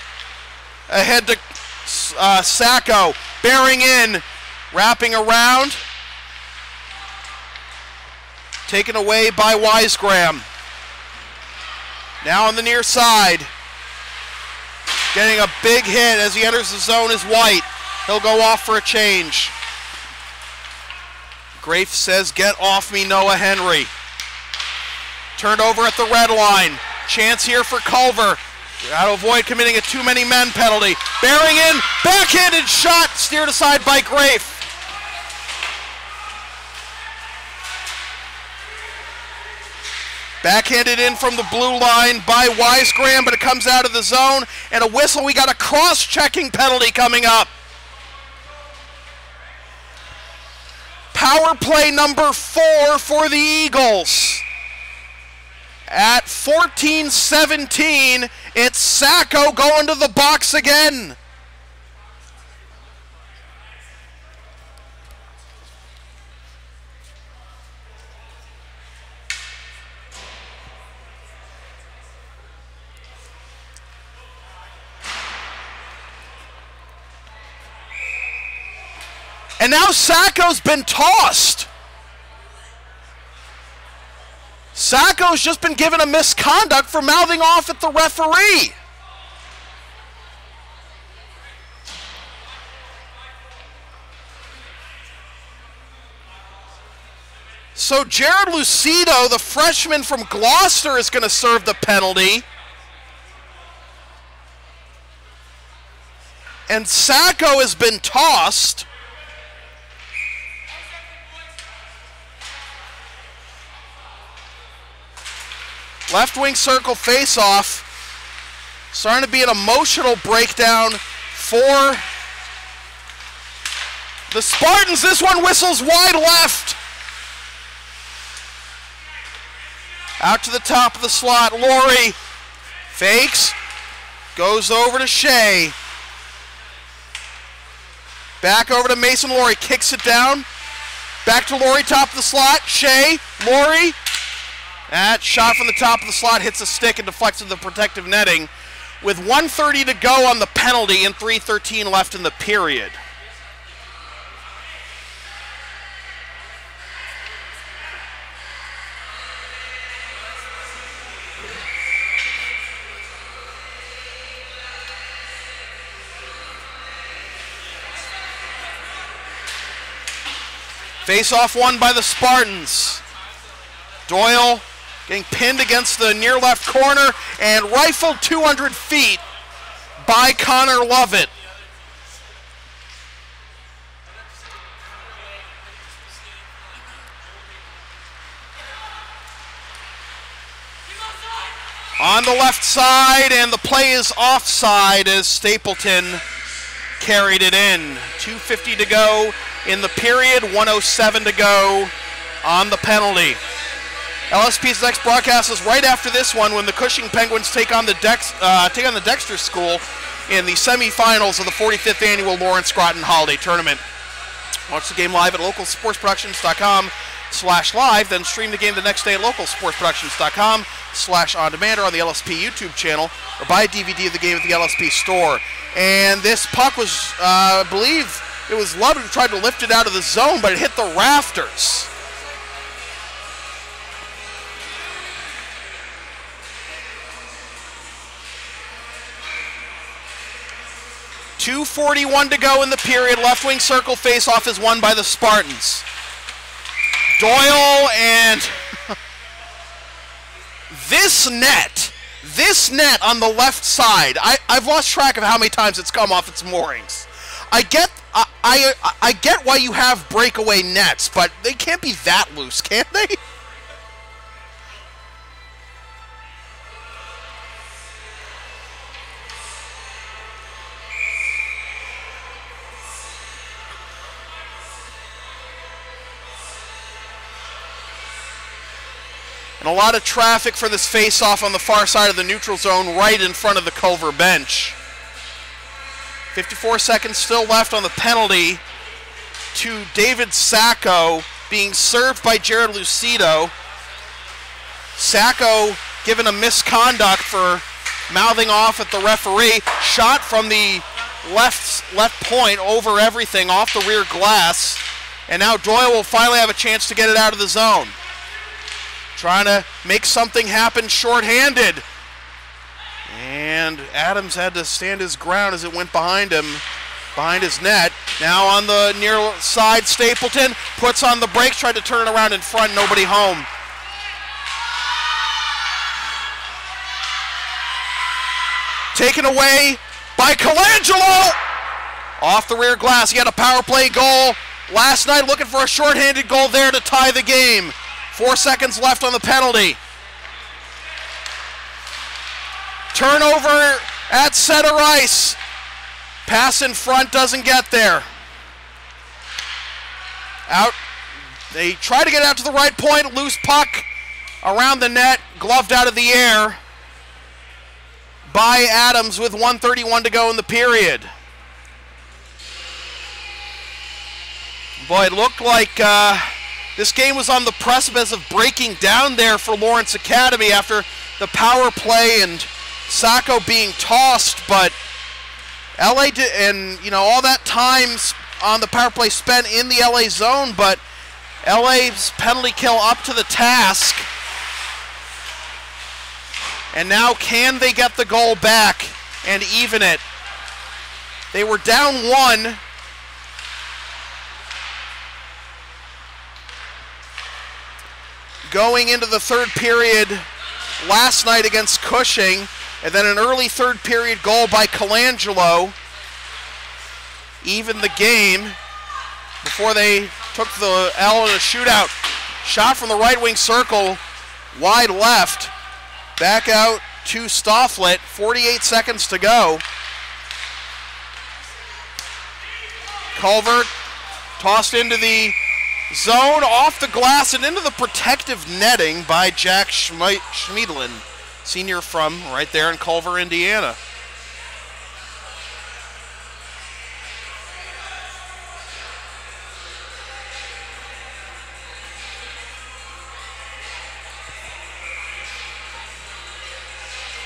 Ahead to Sacco. Bearing in. Wrapping around. Taken away by Wisegram. Now on the near side. Getting a big hit as he enters the zone is White. He'll go off for a change. Grafe says, "Get off me, Noah Henry." Turned over at the red line. Chance here for Culver. Got to avoid committing a too many men penalty. Bearing in, backhanded shot, steered aside by Grafe. Backhanded in from the blue line by Wisegram, but it comes out of the zone, and a whistle. We got a cross-checking penalty coming up. Power play number 4 for the Eagles. At 14-17, it's Sacco going to the box again. And now Sacco's been tossed. Sacco's just been given a misconduct for mouthing off at the referee. So Jared Lucido, the freshman from Gloucester, is going to serve the penalty. And Sacco has been tossed. Left wing circle face-off. Starting to be an emotional breakdown for The Spartans, this one whistles wide left. Out to the top of the slot, Laurie fakes, goes over to Shea. Back over to Mason Laurie, kicks it down. Back to Laurie, top of the slot, Shea, Laurie. That shot from the top of the slot hits a stick and deflects into the protective netting. With 1:30 to go on the penalty and 3:13 left in the period. Face-off won by the Spartans. Doyle getting pinned against the near left corner and rifled 200 feet by Connor Lovett. On the left side, and the play is offside as Stapleton carried it in. 2:50 to go in the period, 1:07 to go on the penalty. LSP's next broadcast is right after this one when the Cushing Penguins take on the Dexter School in the semifinals of the 45th annual Lawrence Groton Holiday Tournament. Watch the game live at localsportsproductions.com/live, then stream the game the next day at localsportsproductions.com/on-demand or on the LSP YouTube channel, or buy a DVD of the game at the LSP store. And this puck was, I believe it was Lovett who tried to lift it out of the zone, but it hit the rafters. .241 to go in the period. Left wing circle face-off is won by the Spartans. Doyle and this net on the left side, I've lost track of how many times it's come off its moorings. I get why you have breakaway nets, but they can't be that loose, can't they? And a lot of traffic for this face-off on the far side of the neutral zone, right in front of the Culver bench. 54 seconds still left on the penalty to David Sacco, being served by Jared Lucido. Sacco given a misconduct for mouthing off at the referee. Shot from the left point over everything, off the rear glass. And now Doyle will finally have a chance to get it out of the zone. Trying to make something happen shorthanded. And Adams had to stand his ground as it went behind him, behind his net. Now on the near side, Stapleton puts on the brakes, tried to turn it around in front, nobody home. Taken away by Colangelo! Off the rear glass, he had a power play goal last night, looking for a shorthanded goal there to tie the game. 4 seconds left on the penalty. Turnover at center ice. Pass in front doesn't get there. Out. They try to get out to the right point. Loose puck around the net. Gloved out of the air by Adams with 1:31 to go in the period. Boy, it looked like this game was on the precipice of breaking down there for Lawrence Academy after the power play and Sacco being tossed, but LA did, and you know, all that time on the power play spent in the LA zone, but LA's penalty kill up to the task. And now can they get the goal back and even it? They were down 1. Going into the third period last night against Cushing, and then an early third period goal by Colangelo evened the game before they took the L in a shootout. Shot from the right wing circle, wide left, back out to Stofflet, 48 seconds to go. Culver Tossed into the zone, off the glass, and into the protective netting by Jack Schmiedlin, senior from right there in Culver, Indiana.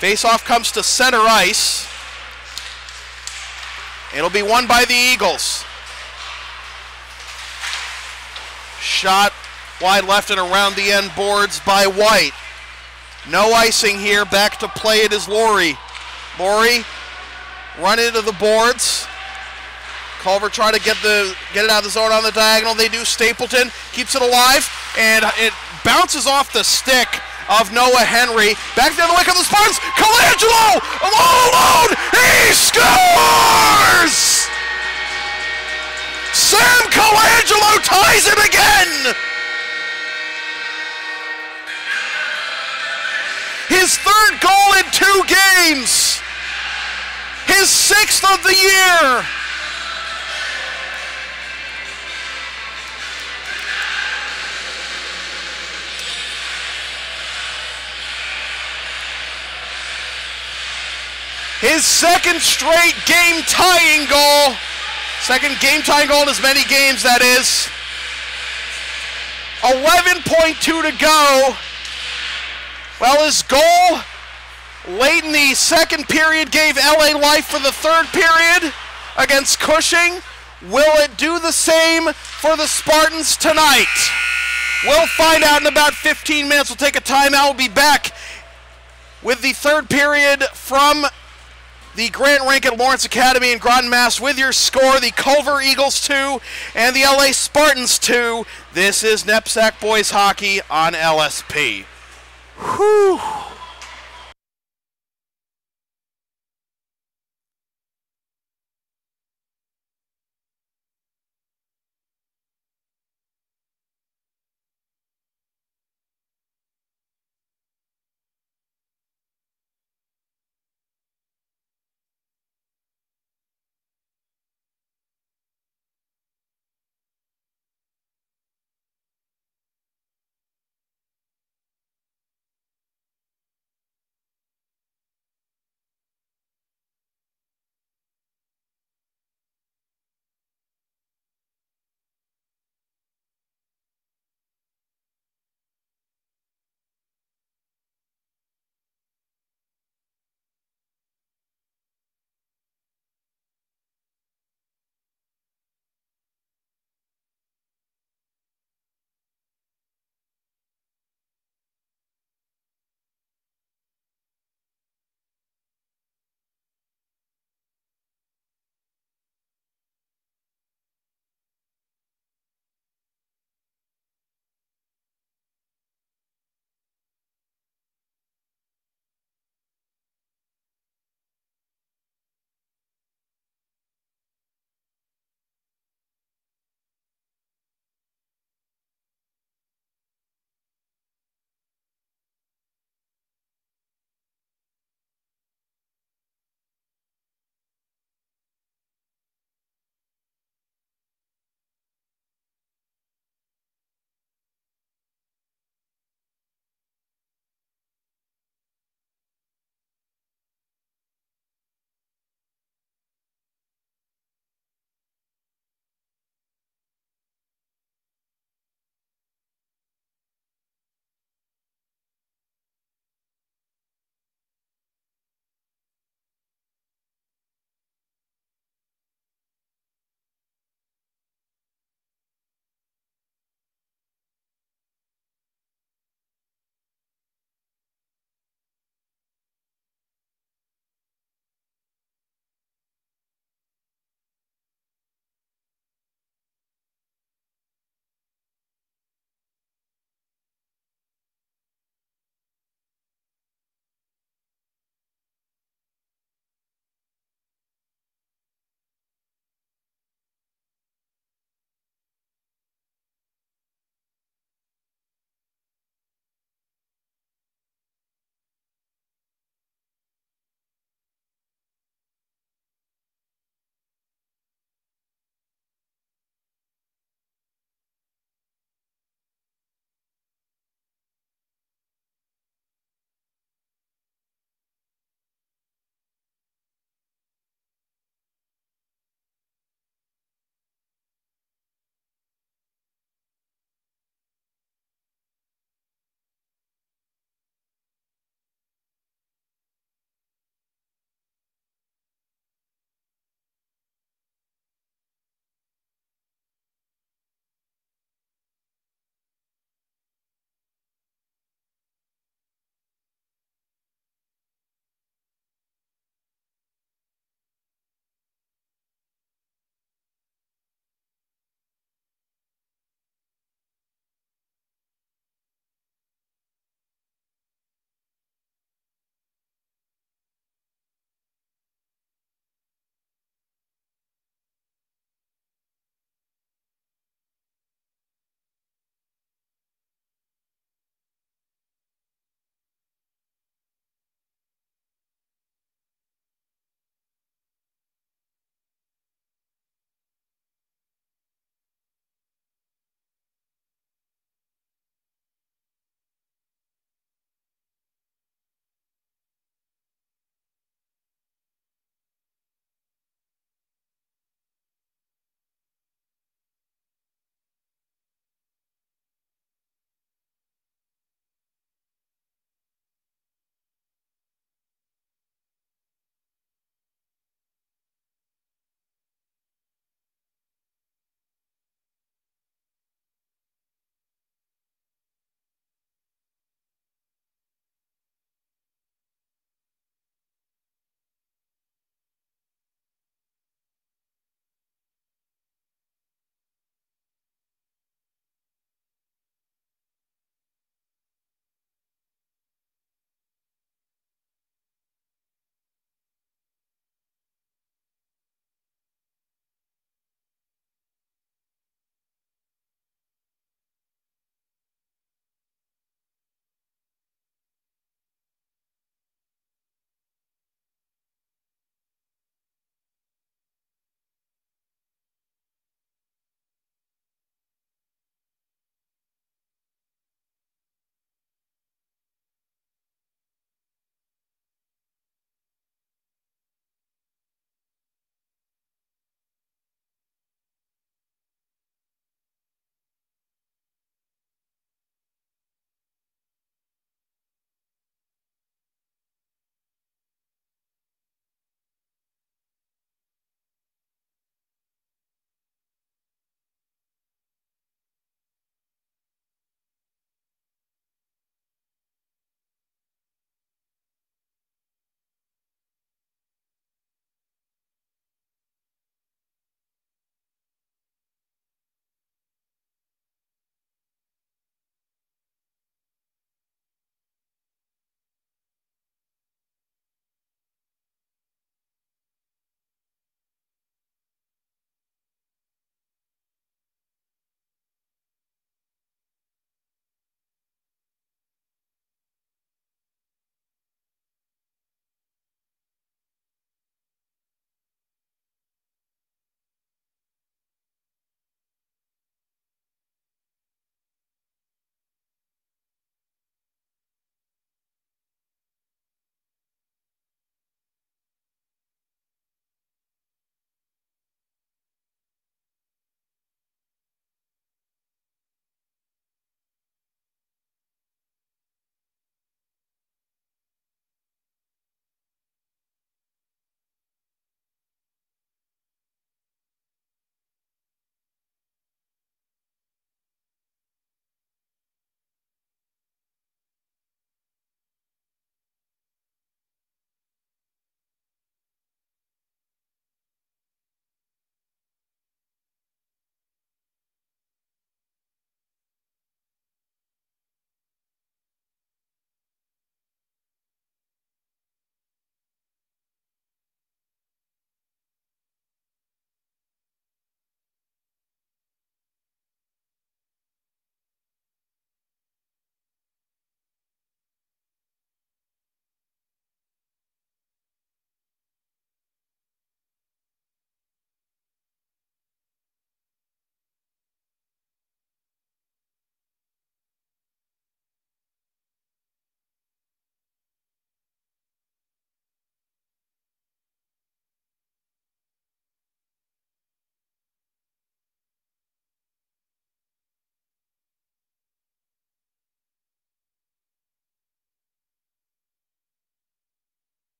Face-off comes to center ice. It'll be won by the Eagles. Shot wide left and around the end boards by White. No icing here. Back to play it is Laurie. Laurie run into the boards. Culver trying to get it out of the zone on the diagonal. They do. Stapleton keeps it alive, and it bounces off the stick of Noah Henry. Back the other way comes the Spartans. Colangelo all alone. He scores! Sam Colangelo ties it again. His third goal in 2 games. His 6th of the year. His 2nd straight game-tying goal. 2nd game-tying goal in as many games, that is. 11.2 to go. Well, his goal late in the 2nd period gave LA life for the 3rd period against Cushing. Will it do the same for the Spartans tonight? We'll find out in about 15 minutes. We'll take a timeout. We'll be back with the 3rd period from the Grant Rank at Lawrence Academy in Groton, Mass. With your score, the Culver Eagles 2 and the LA Spartans 2. This is NEPSAC Boys Hockey on LSP. Whew.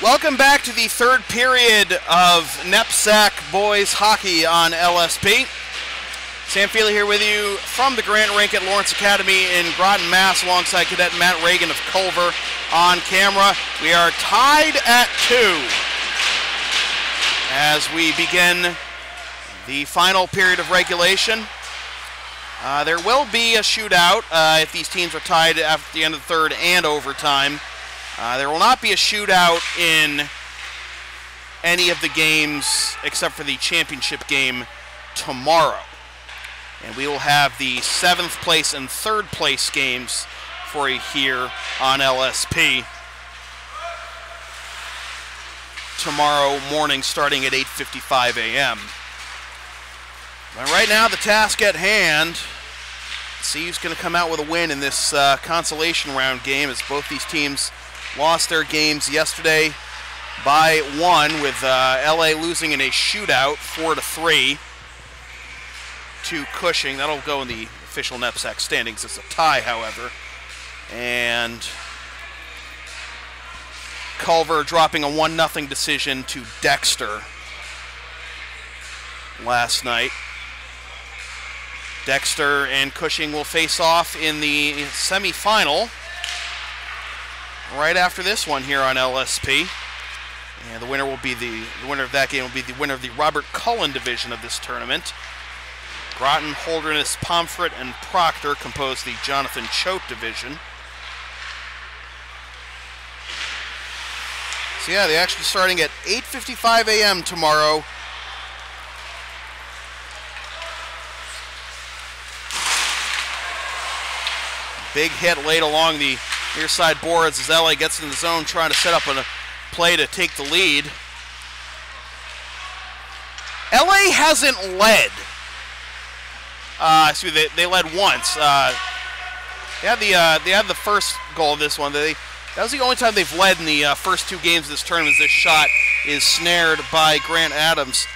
Welcome back to the third period of NEPSAC boys hockey on LSP. Sam Feely here with you from the Grant Rink at Lawrence Academy in Groton, Mass, alongside Cadet Matt Reagan of Culver on camera. We are tied at 2 as we begin the final period of regulation. There will be a shootout if these teams are tied after the end of the third and overtime. There will not be a shootout in any of the games except for the championship game tomorrow. And we will have the 7th place and 3rd place games for you here on LSP tomorrow morning starting at 8:55 a.m. But right now the task at hand, see who's going to come out with a win in this consolation round game, as both these teams lost their games yesterday by 1, with LA losing in a shootout 4-3 to Cushing. That'll go in the official NEPSAC standings as a tie, however. And Culver dropping a 1-0 decision to Dexter last night. Dexter and Cushing will face off in the semifinal right after this one here on LSP. And the winner will be the winner of that game will be the winner of the Robert Cullen division of this tournament. Groton, Holderness, Pomfret, and Proctor compose the Jonathan Choate division. So yeah, they're actually starting at 8:55 a.m. tomorrow. Big hit late along the near side boards as LA gets in the zone trying to set up a play to take the lead. LA hasn't led. They led once. They had the first goal of this one. That was the only time they've led in the first 2 games of this tournament. This shot is snared by Grant Adams.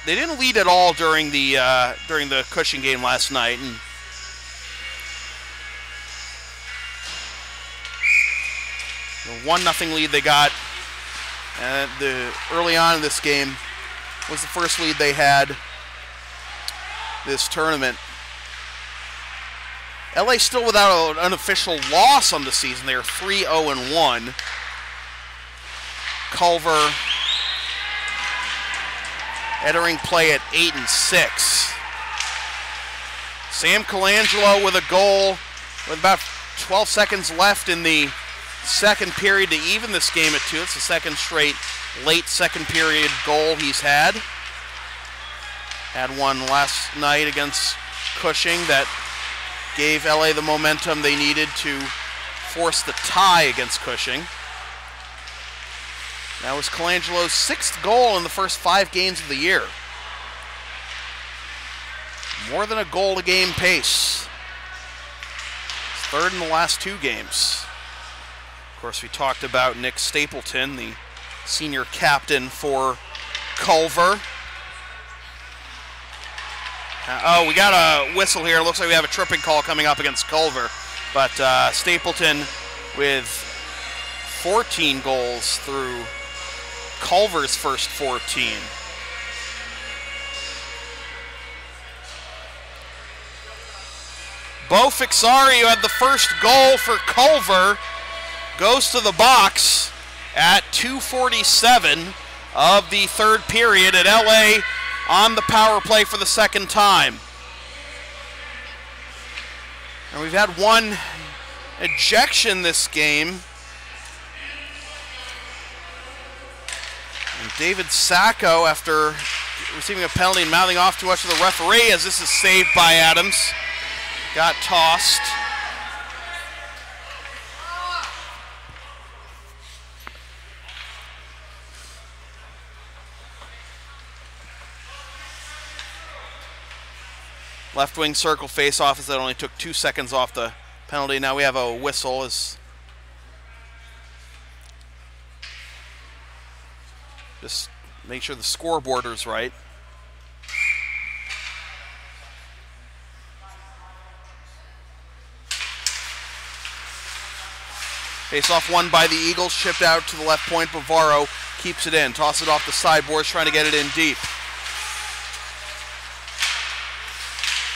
They didn't lead at all during the Cushing game last night. And the 1-0 lead they got early on in this game was the first lead they had this tournament. LA still without an unofficial loss on the season. They are 3-0-1. Culver entering play at 8-6. Sam Colangelo with a goal with about 12 seconds left in the second period to even this game at 2. It's the second straight late second period goal he's had. Had one last night against Cushing that gave LA the momentum they needed to force the tie against Cushing. That was Colangelo's 6th goal in the first 5 games of the year. More than a goal a game pace. It's 3rd in the last 2 games. Of course, we talked about Nick Stapleton, the senior captain for Culver. We got a whistle here. It looks like we have a tripping call coming up against Culver. But Stapleton with 14 goals through Culver's first 14. Bo Fixari, who had the first goal for Culver, goes to the box at 2:47 of the third period, at LA on the power play for the second time. And we've had one ejection this game. And David Sacco, after receiving a penalty and mouthing off too much to the referee, as this is saved by Adams, got tossed. Left wing circle face-off, as that only took 2 seconds off the penalty. Now we have a whistle as just make sure the scoreboard is right. Face-off won by the Eagles, chipped out to the left point. Bavaro keeps it in, tosses it off the sideboards, trying to get it in deep.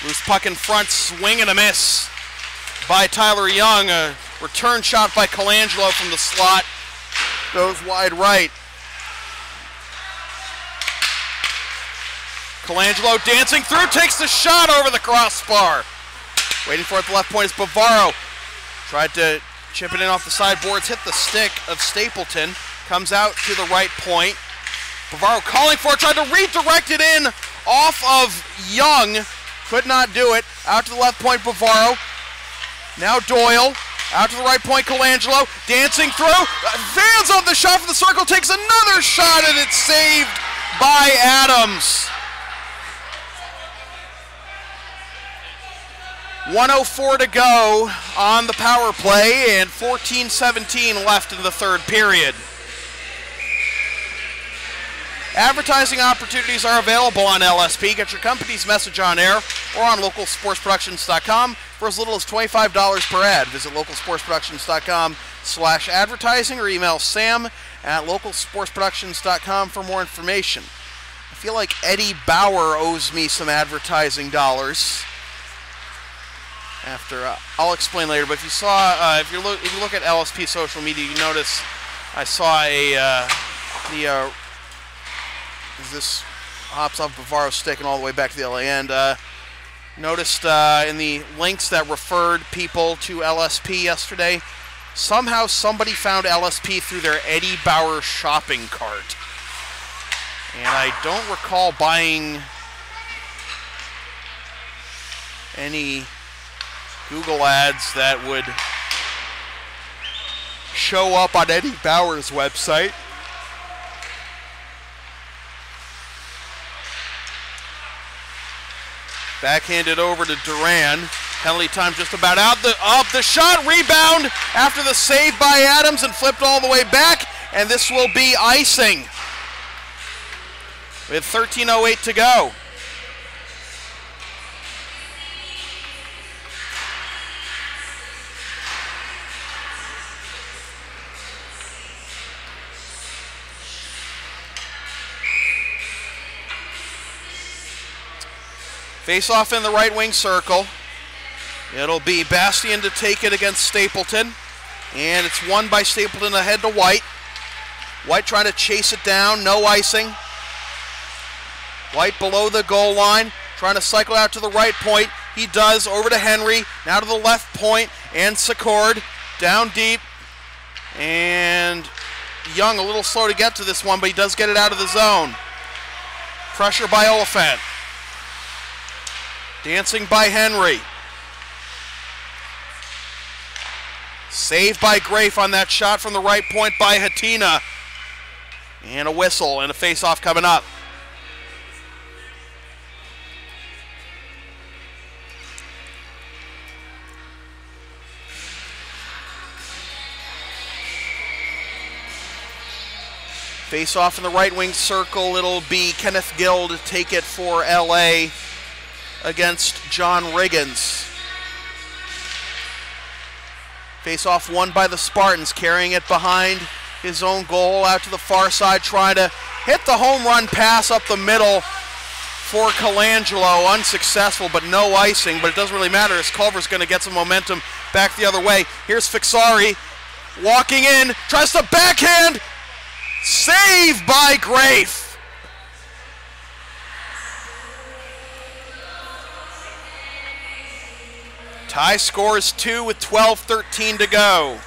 Loose puck in front, swing and a miss by Tyler Young. A return shot by Colangelo from the slot. Goes wide right. Colangelo dancing through, takes the shot over the crossbar. Waiting for it at the left point is Bavaro. Tried to chip it in off the sideboards, hit the stick of Stapleton. Comes out to the right point. Bavaro calling for it, tried to redirect it in off of Young. Could not do it. Out to the left point, Bavaro. Now Doyle. Out to the right point, Colangelo. Dancing through. Vans on the shot from the circle. Takes another shot, and it's saved by Adams. 1:04 to go on the power play, and 14-17 left in the third period. Advertising opportunities are available on LSP. Get your company's message on air or on localsportsproductions.com for as little as $25 per ad. Visit localsportsproductions.com/advertising or email sam@localsportsproductions.com for more information. I feel like Eddie Bauer owes me some advertising dollars. I'll explain later, but if you saw, if you look at LSP social media, you notice I saw this hops off Bavaro's stick and all the way back to the LA end. Noticed in the links that referred people to LSP yesterday, somehow somebody found LSP through their Eddie Bauer shopping cart. And I don't recall buying any Google ads that would show up on Eddie Bauer's website. Backhanded over to Duran. Penalty time just about out. The shot, rebound after the save by Adams and flipped all the way back. And this will be icing with 13:08 to go. Face off in the right wing circle. It'll be Bastian to take it against Stapleton. And it's won by Stapleton ahead to White. White trying to chase it down, no icing. White below the goal line, trying to cycle out to the right point. He does, over to Henry, now to the left point, and Secord down deep. And Young a little slow to get to this one, but he does get it out of the zone. Pressure by Oliphant. Dancing by Henry. Saved by Grafe on that shot from the right point by Hatina. And a whistle and a face-off coming up. Face-off in the right wing circle. It'll be Kenneth Gill to take it for LA against John Riggins. Face-off won by the Spartans, carrying it behind his own goal out to the far side, trying to hit the home run pass up the middle for Colangelo. Unsuccessful, but no icing, but it doesn't really matter as Culver's going to get some momentum back the other way. Here's Fixari walking in, tries to backhand, save by Grafe. Tie scores 2 with 12:13 to go.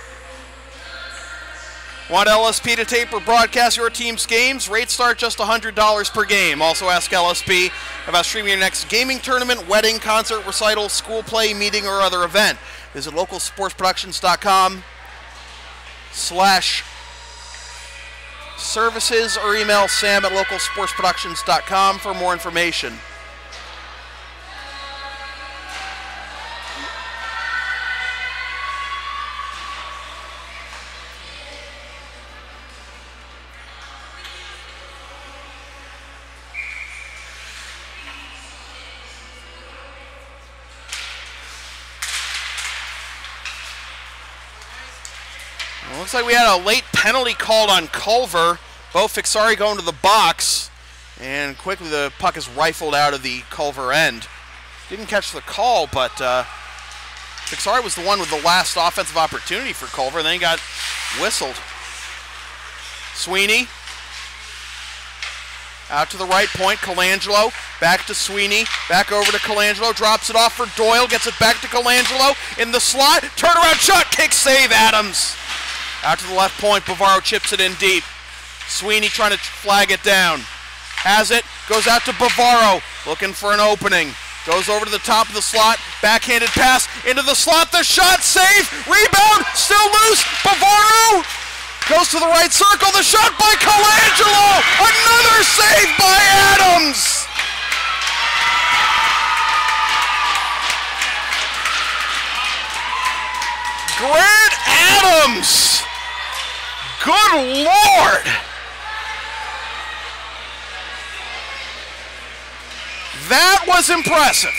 Want LSP to tape or broadcast your team's games? Rates start just $100 per game. Also ask LSP about streaming your next gaming tournament, wedding, concert, recital, school play, meeting, or other event. Visit localsportsproductions.com/services or email sam@localsportsproductions.com for more information. Well, looks like we had a late penalty called on Culver. Bo Fixari going to the box, and quickly the puck is rifled out of the Culver end. Didn't catch the call, but Fixari was the one with the last offensive opportunity for Culver, and then he got whistled. Sweeney out to the right point. Colangelo back to Sweeney, back over to Colangelo, drops it off for Doyle, gets it back to Colangelo in the slot, turnaround shot, kick save, Adams. Out to the left point, Bavaro chips it in deep. Sweeney trying to flag it down. Has it, goes out to Bavaro, looking for an opening. Goes over to the top of the slot, backhanded pass into the slot, the shot, save, rebound, still loose, Bavaro goes to the right circle, the shot by Colangelo, another save by Adams. Grant Adams, good Lord. That was impressive.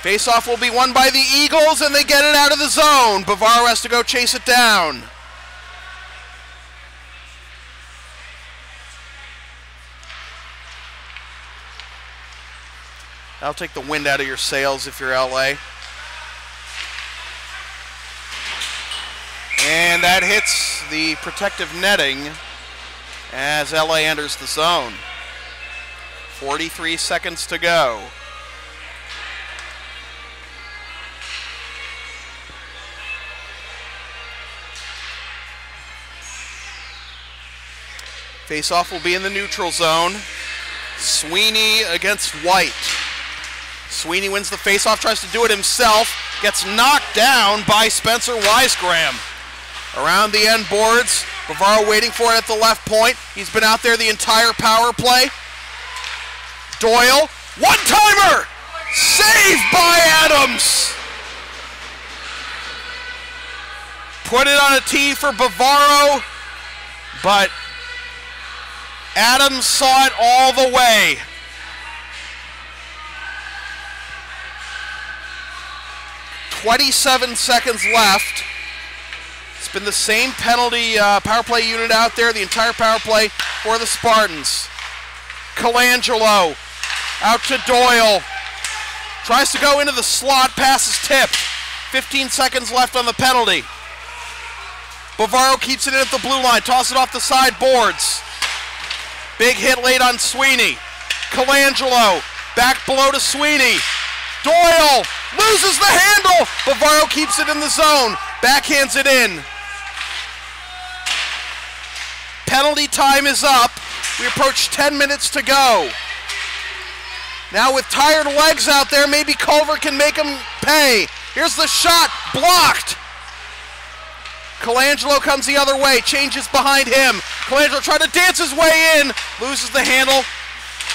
Face-off will be won by the Eagles, and they get it out of the zone. Bavaro has to go chase it down. That'll take the wind out of your sails if you're LA. And that hits the protective netting as LA enters the zone. 43 seconds to go. Face-off will be in the neutral zone. Sweeney against White. Sweeney wins the face-off, tries to do it himself, gets knocked down by Spencer Wisegram. Around the end boards, Bavaro waiting for it at the left point. He's been out there the entire power play. Doyle, one-timer! Saved by Adams! Put it on a tee for Bavaro, but Adams saw it all the way. "27 seconds left. It's been the same penalty power play unit out there, the entire power play for the Spartans. Colangelo out to Doyle. Tries to go into the slot, pass is tipped. 15 seconds left on the penalty. Bavaro keeps it in at the blue line, tosses it off the side boards. Big hit late on Sweeney. Colangelo back below to Sweeney. Doyle loses the handle. Bavaro keeps it in the zone. Backhands it in. Penalty time is up. We approach 10 minutes to go. Now with tired legs out there, maybe Culver can make him pay. Here's the shot, blocked. Colangelo comes the other way, changes behind him. Colangelo trying to dance his way in, loses the handle,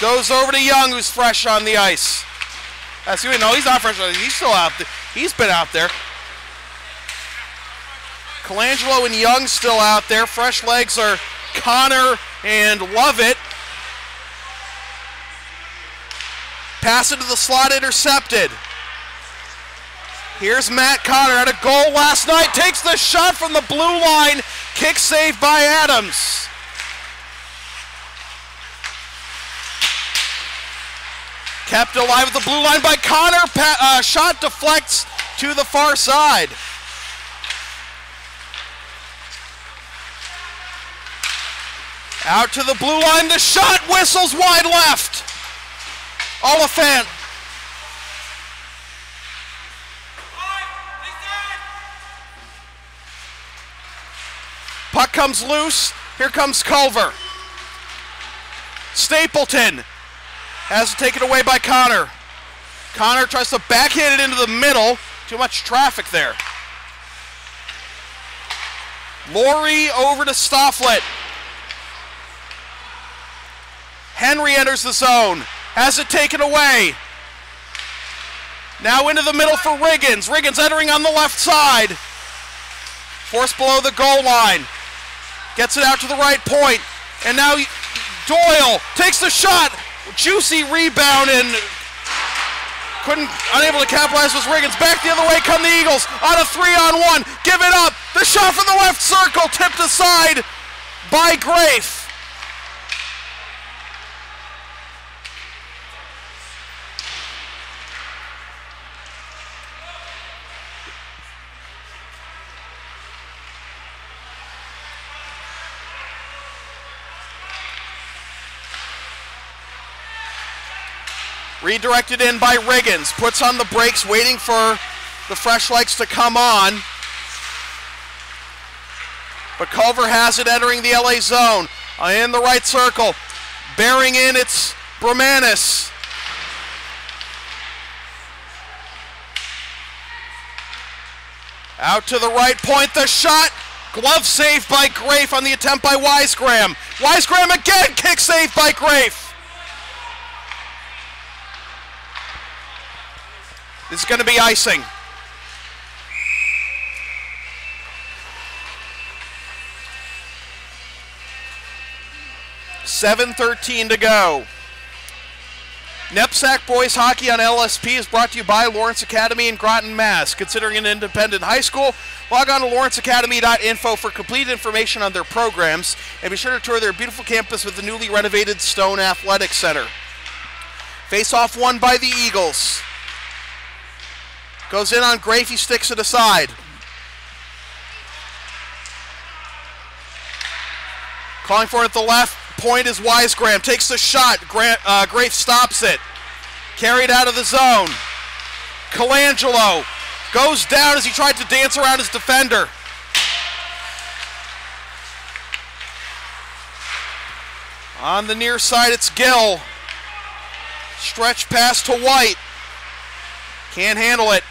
goes over to Young, who's fresh on the ice. No, he's not fresh on the ice, he's still out there. He's been out there. Colangelo and Young still out there. Fresh legs are Connor and Lovett. Pass into the slot, intercepted. Here's Matt Connor, had a goal last night, takes the shot from the blue line, kick save by Adams. Kept alive at the blue line by Connor, shot deflects to the far side. Out to the blue line, the shot whistles wide left. Oliphant. Puck comes loose. Here comes Culver. Stapleton has it taken away by Connor. Connor tries to backhand it into the middle. Too much traffic there. Laurie over to Stofflet. Henry enters the zone. Has it taken away. Now into the middle for Riggins. Riggins entering on the left side. Forced below the goal line. Gets it out to the right point. And now Doyle takes the shot. Juicy rebound and unable to capitalize with Riggins. Back the other way come the Eagles on a 3-on-1. Give it up. The shot from the left circle tipped aside by Grafe. Redirected in by Riggins. Puts on the brakes, waiting for the fresh legs to come on. But Culver has it entering the LA zone. In the right circle. Bearing in, it's Bramanis. Out to the right point, the shot. Glove saved by Grafe on the attempt by Wisegram. Wisegram again, kick saved by Grafe. This is going to be icing. $7:13 to go. NEPSAC Boys Hockey on LSP is brought to you by Lawrence Academy in Groton, Mass. Considering an independent high school, log on to lawrenceacademy.info for complete information on their programs, and be sure to tour their beautiful campus with the newly renovated Stone Athletic Center. Face-off won by the Eagles. Goes in on Grafe, he sticks it aside. Calling for it at the left point is Wisegram. Takes the shot. Grafe stops it. Carried out of the zone. Colangelo goes down as he tried to dance around his defender. On the near side, it's Gill. Stretch pass to White. Can't handle it.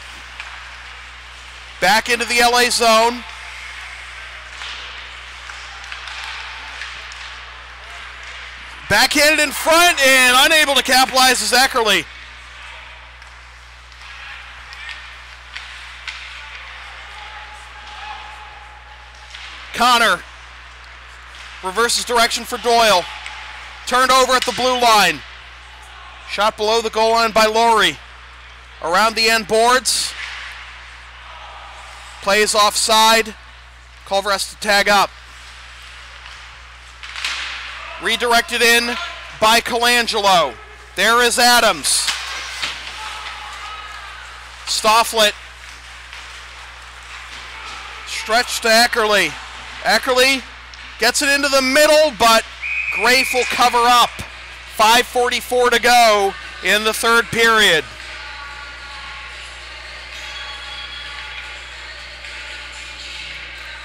Back into the LA zone. Backhanded in front and unable to capitalize is Eckerly. Connor reverses direction for Doyle. Turned over at the blue line. Shot below the goal line by Laurie. Around the end boards. Plays offside. Culver has to tag up. Redirected in by Colangelo. There is Adams. Stofflet. Stretch to Eckerly. Eckerly gets it into the middle, but Grafe will cover up. 5:44 to go in the third period.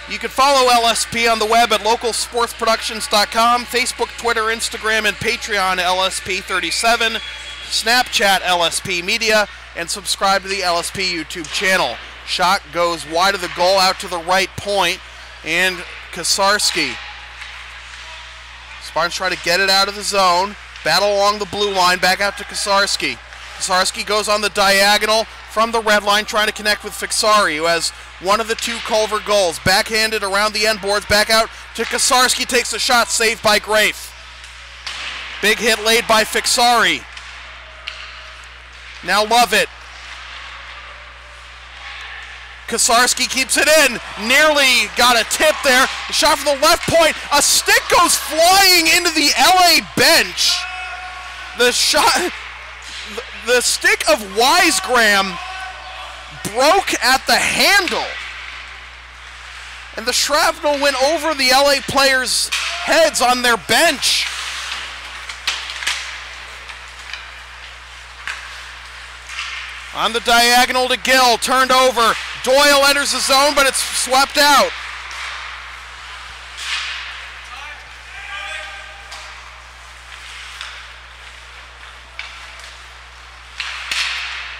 You can follow LSP on the web at localsportsproductions.com, Facebook, Twitter, Instagram, and Patreon LSP37, Snapchat LSP Media, and subscribe to the LSP YouTube channel. Shot goes wide of the goal, out to the right point, and Kasarski. Spartans try to get it out of the zone, battle along the blue line, back out to Kasarski. Kasarski goes on the diagonal from the red line, trying to connect with Fixari, who has one of the two Culver goals. Backhanded around the end boards, back out to Kasarski, takes the shot, saved by Grafe. Big hit laid by Fixari. Now Lovett. Kasarski keeps it in, nearly got a tip there. The shot from the left point, a stick goes flying into the LA bench. The shot, the stick of Wisegram broke at the handle, and the shrapnel went over the LA players' heads on their bench. On the diagonal to Gill, turned over. Doyle enters the zone, but it's swept out.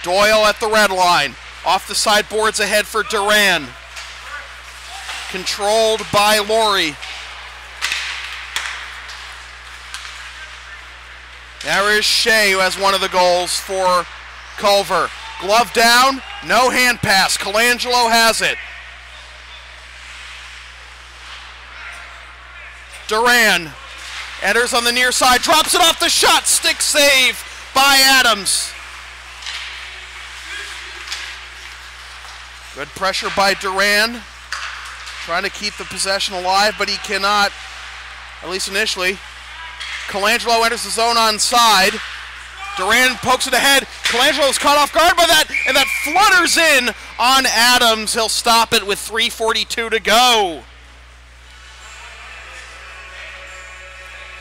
Doyle at the red line. Off the sideboards ahead for Duran. Controlled by Laurie. There is Shea, who has one of the goals for Culver. Glove down, no hand pass. Colangelo has it. Duran Enters on the near side, drops it off the shot. Stick save by Adams. Good pressure by Duran. Trying to keep the possession alive, but he cannot, at least initially. Colangelo enters the zone onside. Duran pokes it ahead. Colangelo is caught off guard by that, and that flutters in on Adams. He'll stop it with 3:42 to go.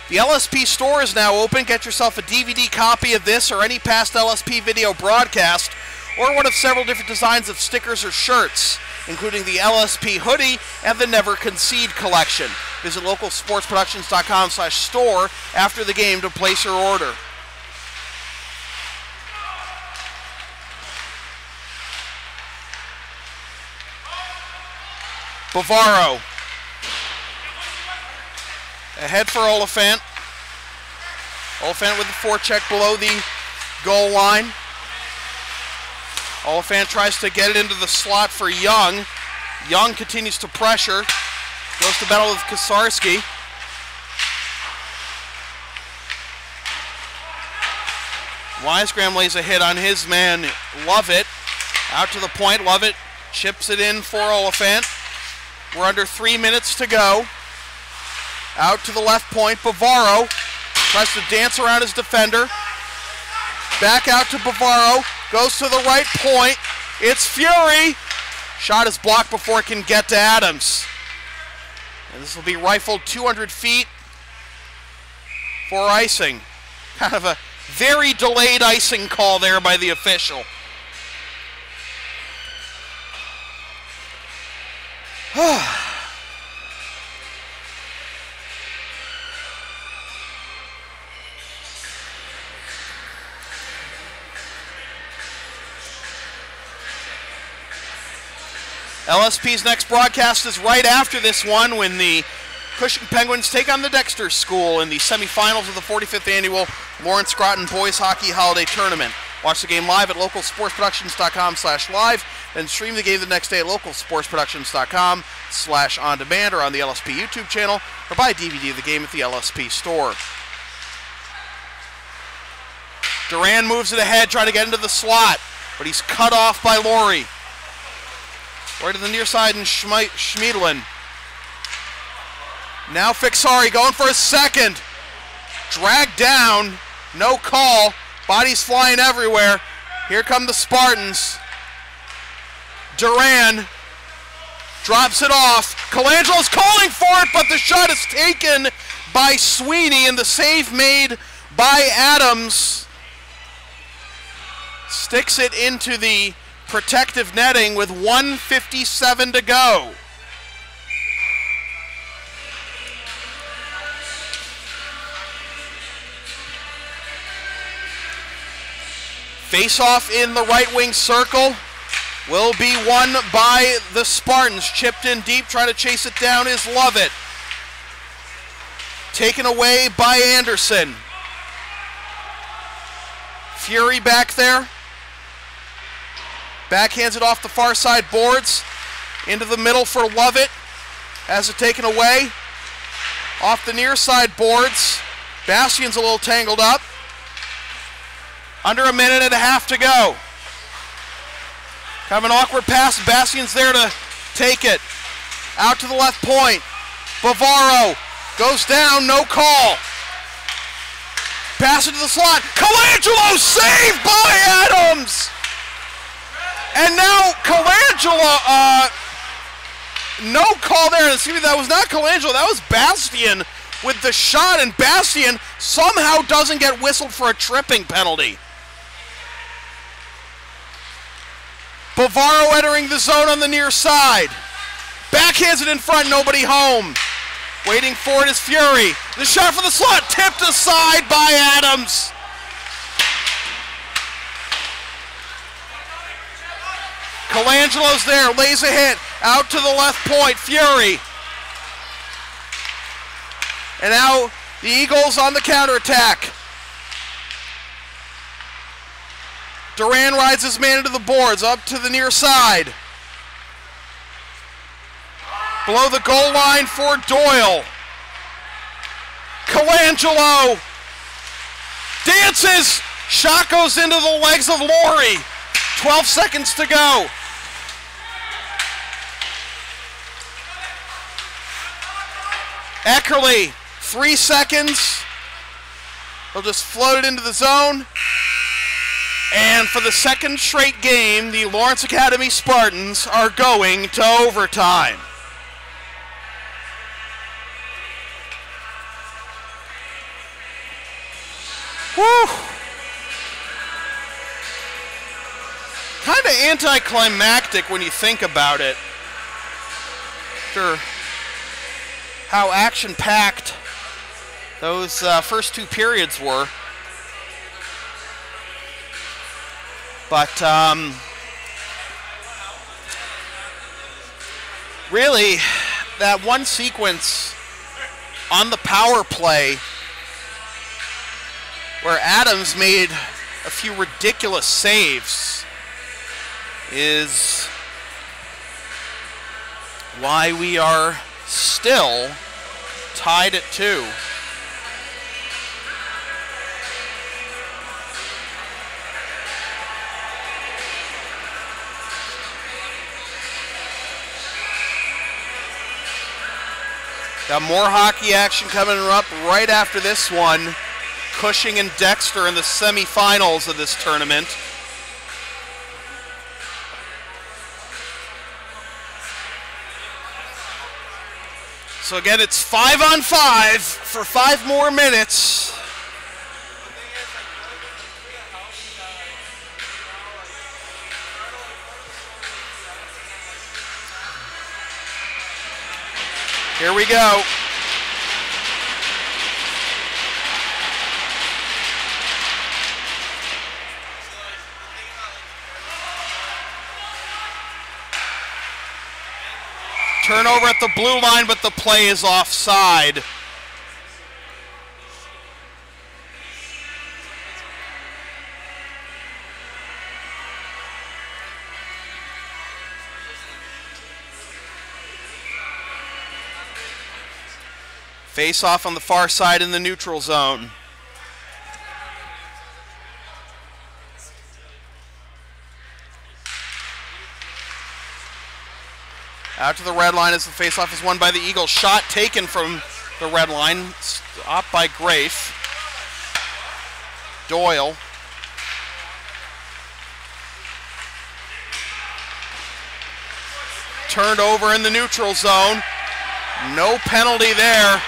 The LSP store is now open. Get yourself a DVD copy of this or any past LSP video broadcast, or one of several different designs of stickers or shirts, including the LSP hoodie and the Never Concede collection. Visit localsportsproductions.com/store after the game to place your order. Bavaro. Ahead for Oliphant. Oliphant with the forecheck below the goal line. Oliphant tries to get it into the slot for Young. Young continues to pressure. Goes to battle with Kosarski. Wisegram lays a hit on his man, Lovett. Out to the point, Lovett chips it in for Oliphant. We're under 3 minutes to go. Out to the left point, Bavaro tries to dance around his defender. Back out to Bavaro, goes to the right point. It's Fury. Shot is blocked before it can get to Adams. And this will be rifled 200 feet for icing. Kind of a very delayed icing call there by the official. LSP's next broadcast is right after this one, when the Cushing Penguins take on the Dexter School in the semifinals of the 45th annual Lawrence Groton Boys Hockey Holiday Tournament. Watch the game live at localsportsproductions.com/live, then stream the game the next day at localsportsproductions.com/on-demand or on the LSP YouTube channel, or buy a DVD of the game at the LSP store. Duran moves it ahead, trying to get into the slot, but he's cut off by Laurie. Right to the near side and Schmiedelin. Now Fixari going for a second. Dragged down, no call. Bodies flying everywhere. Here come the Spartans. Duran drops it off. Colangelo's calling for it, but the shot is taken by Sweeney, and the save made by Adams sticks it into the protective netting with 1:57 to go. Face-off in the right wing circle will be won by the Spartans. Chipped in deep, trying to chase it down is Lovett. Taken away by Anderson. Fury back there. Backhands it off the far side boards. Into the middle for Lovett. Has it taken away. Off the near side boards. Bastian's a little tangled up. Under a minute and a half to go. Kind of an awkward pass. Bastian's there to take it. Out to the left point. Bavaro goes down, no call. Pass it to the slot. Colangelo saved by Adams! And now Colangelo, no call there. Excuse me, that was not Colangelo, that was Bastian with the shot, and Bastian somehow doesn't get whistled for a tripping penalty. Bavaro entering the zone on the near side. Backhands it in front, nobody home. Waiting for it is Fury. The shot for the slot, tipped aside by Adams. Colangelo's there, lays a hit, out to the left point, Fury. And now the Eagles on the counterattack. Duran rides his man into the boards, up to the near side. Below the goal line for Doyle. Colangelo dances. Shot goes into the legs of Laurie. 12 seconds to go. Eckerly, 3 seconds. He'll just float it into the zone. And for the second straight game, the Lawrence Academy Spartans are going to overtime. Whew. Kind of anticlimactic when you think about it. After how action-packed those first 2 periods were. But really, that one sequence on the power play where Adams made a few ridiculous saves is why we are still tied at 2. Got more hockey action coming up right after this one. Cushing and Dexter in the semifinals of this tournament. So again, it's 5-on-5 for 5 more minutes. Here we go. Turnover at the blue line, but the play is offside. Face off on the far side in the neutral zone. Out to the red line as the face-off is won by the Eagles. Shot taken from the red line. Stopped by Grafe. Doyle. Turned over in the neutral zone. No penalty there.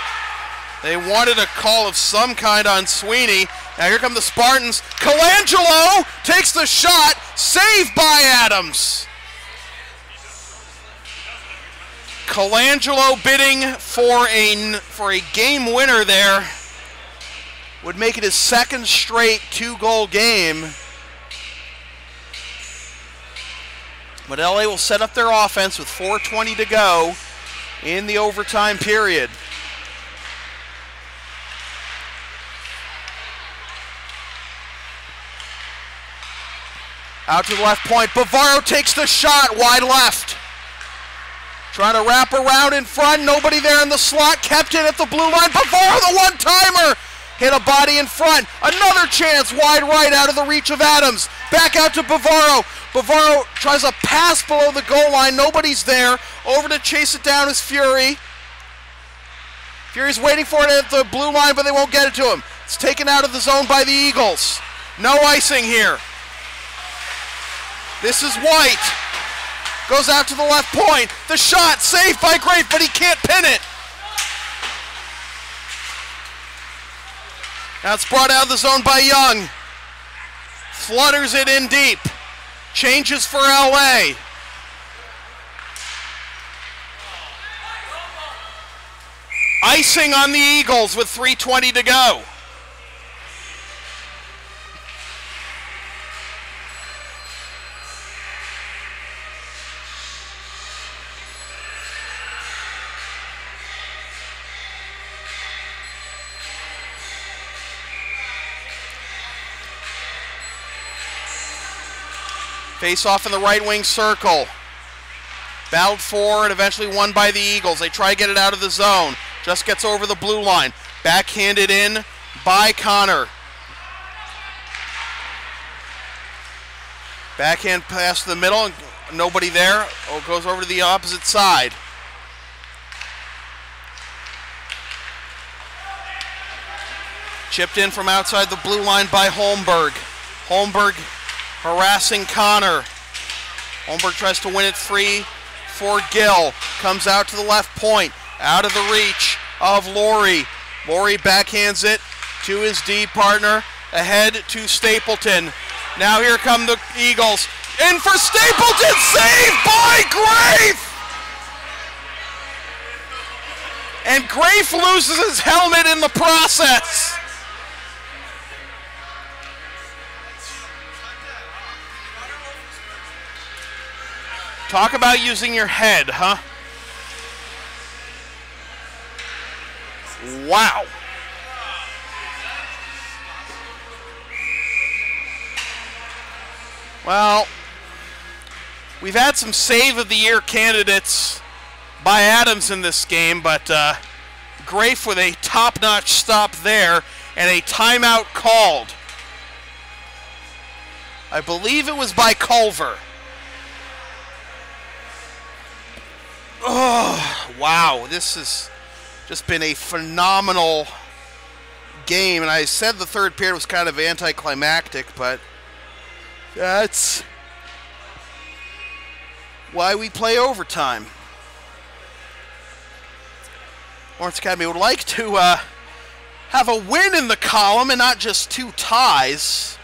They wanted a call of some kind on Sweeney. Now here come the Spartans. Colangelo takes the shot. Saved by Adams. Colangelo bidding for a game winner there. Would make it his second straight 2-goal game. But LA will set up their offense with 4:20 to go in the overtime period. Out to the left point. Bavaro takes the shot wide left. Trying to wrap around in front. Nobody there in the slot. Kept it at the blue line. Bavaro, the one-timer. Hit a body in front. Another chance wide right out of the reach of Adams. Back out to Bavaro. Bavaro tries a pass below the goal line. Nobody's there. Over to chase it down is Fury. Fury's waiting for it at the blue line, but they won't get it to him. It's taken out of the zone by the Eagles. No icing here. This is White. Goes out to the left point. The shot saved by Grafe, but he can't pin it. Now it's brought out of the zone by Young. Flutters it in deep. Changes for LA. Icing on the Eagles with 3:20 to go. Face off in the right wing circle. Battled for and eventually won by the Eagles. They try to get it out of the zone. Just gets over the blue line. Backhanded in by Connor. Backhand pass to the middle, and nobody there. Oh, goes over to the opposite side. Chipped in from outside the blue line by Holmberg. Holmberg harassing Connor. Holmberg tries to win it free for Gill. Comes out to the left point. Out of the reach of Laurie. Laurie backhands it to his D partner. Ahead to Stapleton. Now here come the Eagles. In for Stapleton. Saved by Grafe! And Grafe loses his helmet in the process. Talk about using your head, huh? Wow. Well, we've had some Save of the Year candidates by Adams in this game, but Grafe with a top-notch stop there and a timeout called. I believe it was by Culver. Oh, wow. This has just been a phenomenal game. And I said the third period was kind of anticlimactic, but that's why we play overtime. Lawrence Academy would like to have a win in the column and not just 2 ties.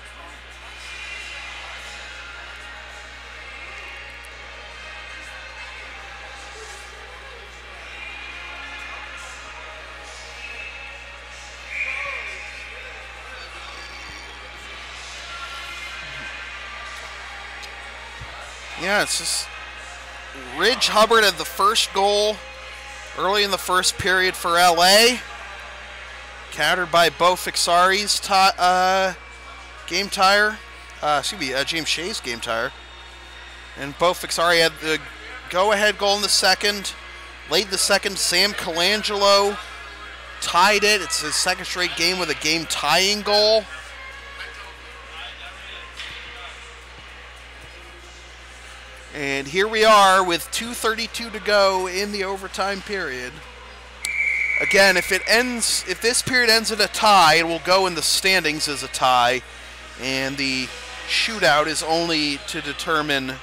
Yeah, it's just Ridge Hubbard had the first goal early in the first period for LA. Countered by Bo Fixari's game tire. James Shea's game tire. And Bo Fixari had the go-ahead goal in the second. Late in the second, Sam Colangelo tied it. It's his second straight game with a game-tying goal. And here we are with 2:32 to go in the overtime period. Again, if this period ends in a tie, it will go in the standings as a tie, and the shootout is only to determine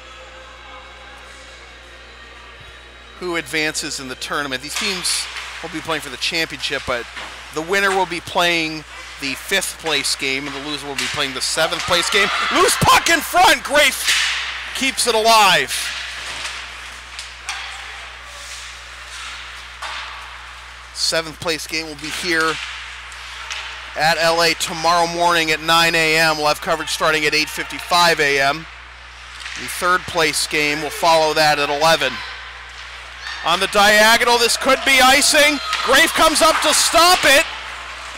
who advances in the tournament. These teams will be playing for the championship, but the winner will be playing the 5th place game, and the loser will be playing the 7th place game. Loose puck in front. Grafe keeps it alive. Seventh place game will be here at LA tomorrow morning at 9 a.m. We'll have coverage starting at 8:55 a.m. The 3rd place game will follow that at 11. On the diagonal, this could be icing. Grafe comes up to stop it,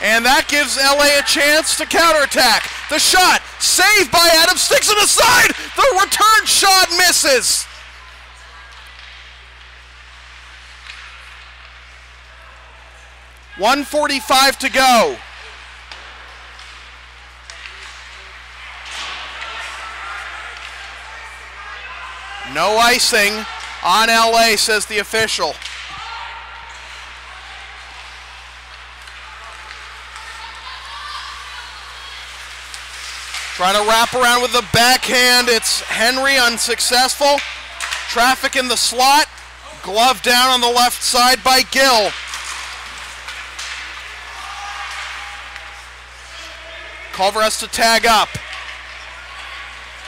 and that gives LA a chance to counterattack. The shot, saved by Adams, sticks it aside. The return shot misses. .145 to go. No icing on LA, says the official. Trying to wrap around with the backhand. It's Henry, unsuccessful. Traffic in the slot. Glove down on the left side by Gill. Culver has to tag up.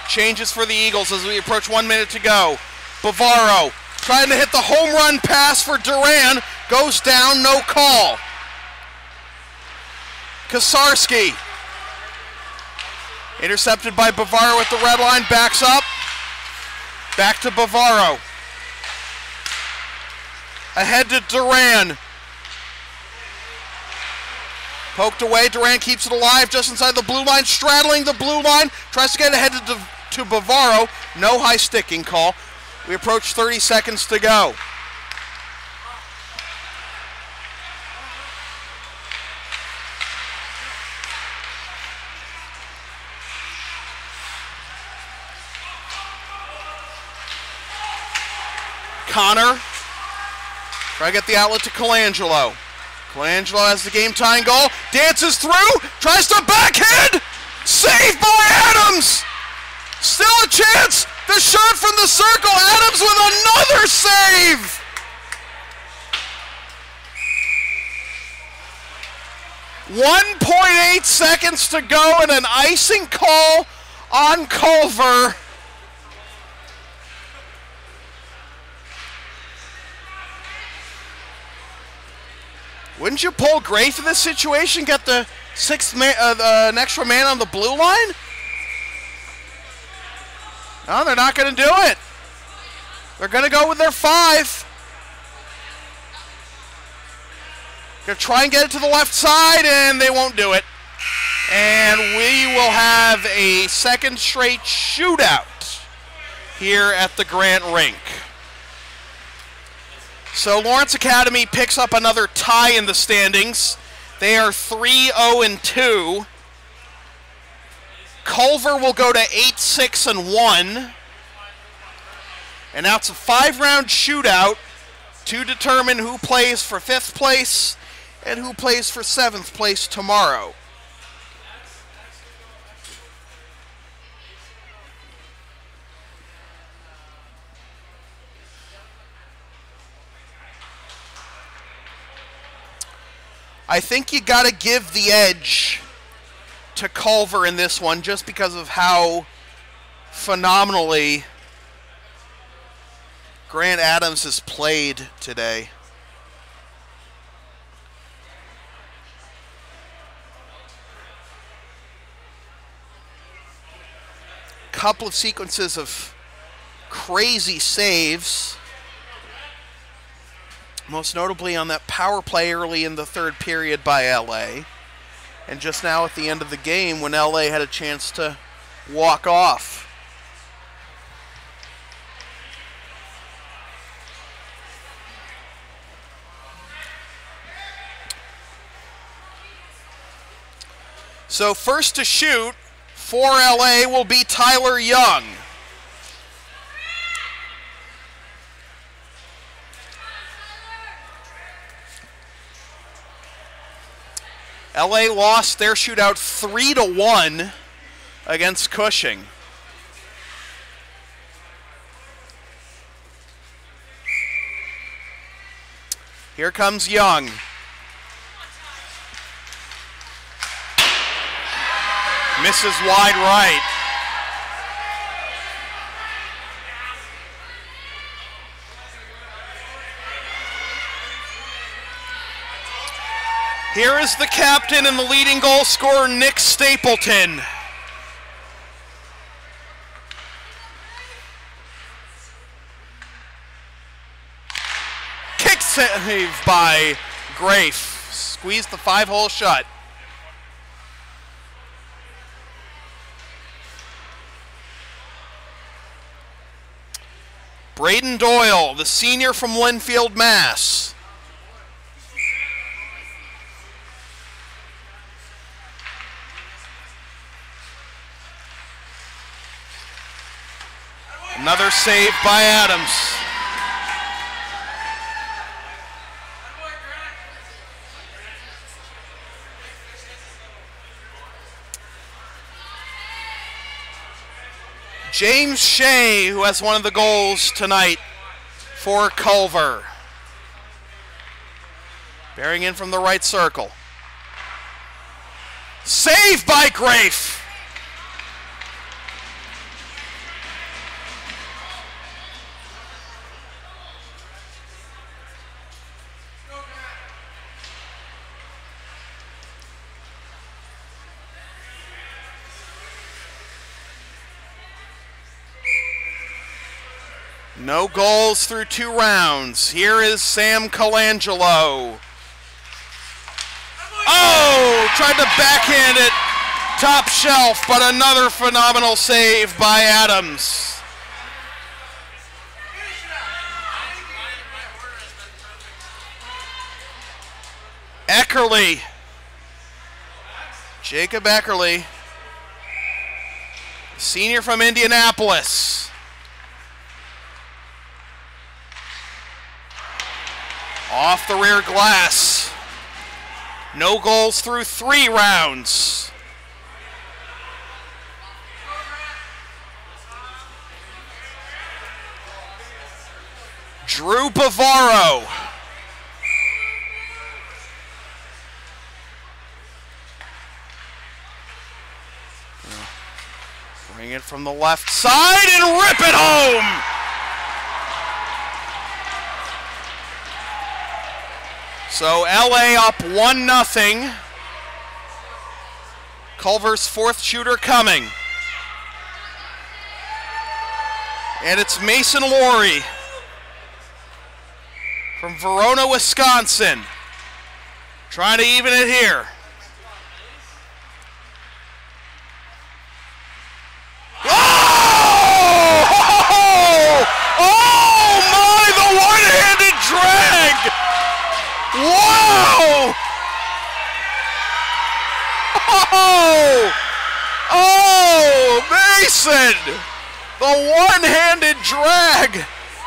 Changes for the Eagles as we approach 1 minute to go. Bavaro trying to hit the home run pass for Duran. Goes down, no call. Kosarski. Intercepted by Bavaro at the red line, backs up. Back to Bavaro. Ahead to Duran. Poked away, Duran keeps it alive just inside the blue line, straddling the blue line. Tries to get ahead to Bavaro. No high sticking call. We approach 30 seconds to go. Connor. Try to get the outlet to Colangelo. Colangelo has the game-tying goal. Dances through. Tries to backhand. Saved by Adams. Still a chance. The shot from the circle. Adams with another save. .8 seconds to go and an icing call on Culver. Wouldn't you pull Grafe in this situation? Get the an extra man on the blue line? No, they're not going to do it. They're going to go with their 5. Going to try and get it to the left side, and they won't do it. And we will have a second straight shootout here at the Grant Rink. So Lawrence Academy picks up another tie in the standings. They are 3-0-2. Culver will go to 8-6-1. And now it's a 5-round shootout to determine who plays for 5th place and who plays for 7th place tomorrow. I think you got to give the edge to Culver in this one just because of how phenomenally Grant Adams has played today. Couple of sequences of crazy saves. Most notably on that power play early in the 3rd period by LA. And just now at the end of the game when LA had a chance to walk off. So first to shoot for LA will be Tyler Young. LA lost their shootout 3-1 against Cushing. Here comes Young. Misses wide right. Here is the captain and the leading goal scorer, Nick Stapleton. Kick save by Grafe. Squeezed the 5-hole shut. Braden Doyle, the senior from Linfield, Mass. Another save by Adams. James Shea, who has one of the goals tonight for Culver. Bearing in from the right circle. Save by Grafe. No goals through 2 rounds. Here is Sam Colangelo. Oh, tried to backhand it top shelf, but another phenomenal save by Adams. Eckerly. Jacob Eckerly, senior from Indianapolis. Off the rear glass. No goals through 3 rounds. Drew Bavaro. Bring it from the left side and rip it home. So LA up 1-0. Culver's 4th shooter coming. And it's Mason Laurie from Verona, Wisconsin. Trying to even it here. Wow! Oh, Mason! The one-handed drag,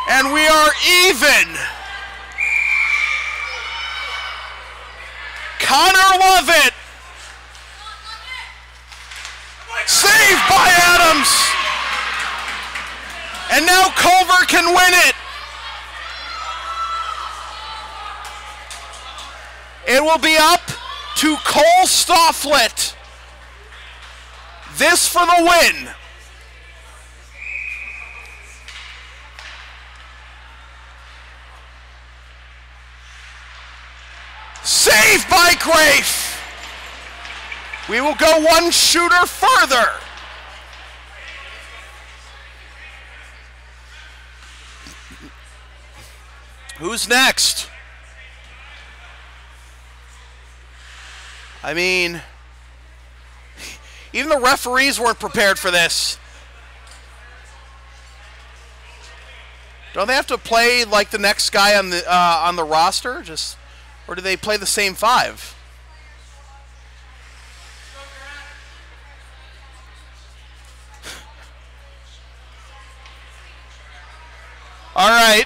and we are even. Connor Lovett. Saved by Adams. And now Culver can win it. It will be up to Cole Stofflet. This for the win. Saved by Grafe. We will go 1 shooter further. Who's next? I mean, even the referees weren't prepared for this. Don't they have to play like the next guy on the roster? Or do they play the same 5? All right.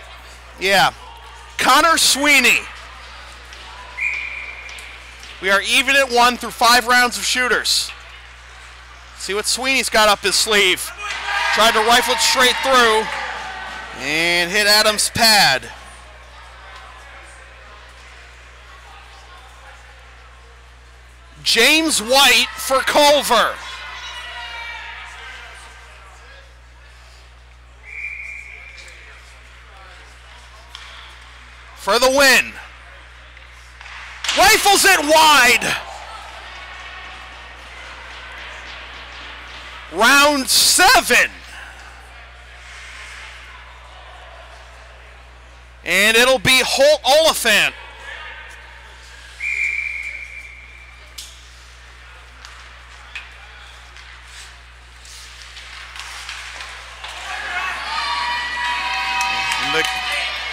Yeah. Connor Sweeney. We are even at 1 through 5 rounds of shooters. See what Sweeney's got up his sleeve. Tried to rifle it straight through and hit Adams' pad. James White for Culver. For the win. Rifles it wide. Round 7. And it'll be Holt Oliphant.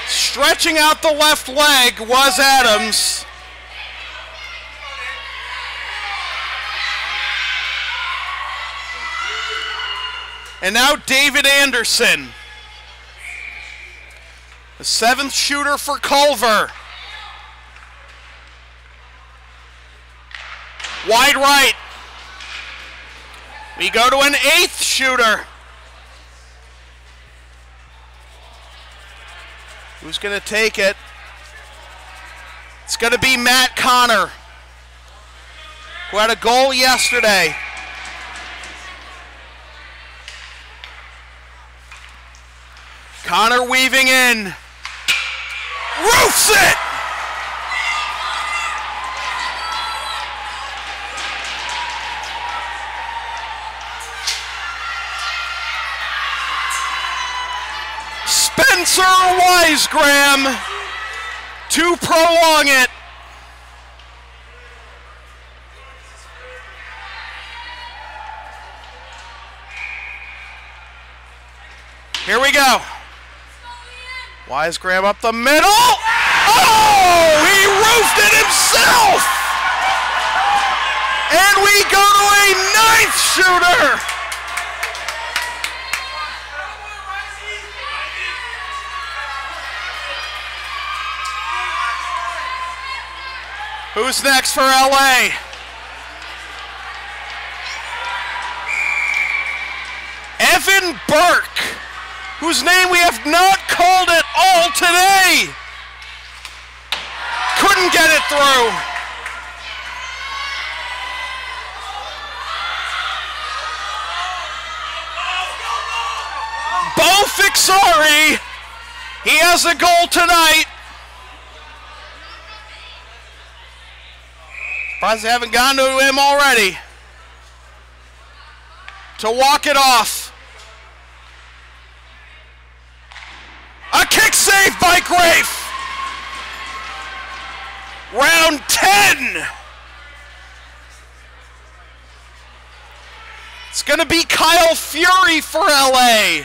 Stretching out the left leg was Adams. And now David Anderson, the 7th shooter for Culver. Wide right. We go to an 8th shooter. Who's going to take it? It's going to be Matt Connor, who had a goal yesterday. Connor weaving in. Roofs it! Spencer Wisegram to prolong it. Here we go. Wisegram up the middle. Oh, he roofed it himself. And we go to a 9th shooter. Who's next for LA? Evan Burke, whose name we have not called at all today. Couldn't get it through. Bo Fixari, he has a goal tonight. Surprised they haven't gone to him already. To walk it off. A kick save by Grafe. Round 10. It's going to be Kyle Fury for LA.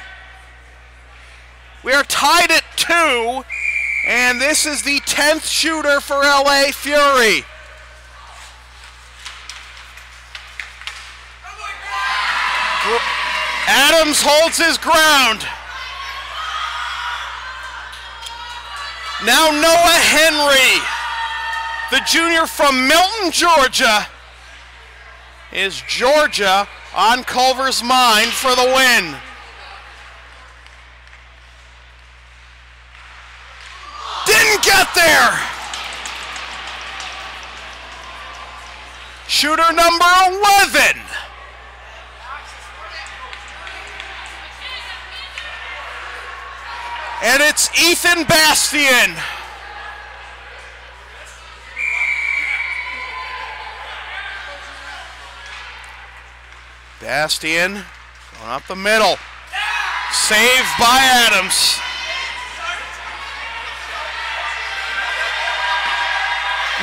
We are tied at 2, and this is the 10th shooter for LA Fury. Adams holds his ground. Now Noah Henry, the junior from Milton, Georgia. Is Georgia on Culver's mind for the win? Didn't get there. Shooter number 11. And it's Ethan Bastian. Bastian going up the middle. Saved by Adams.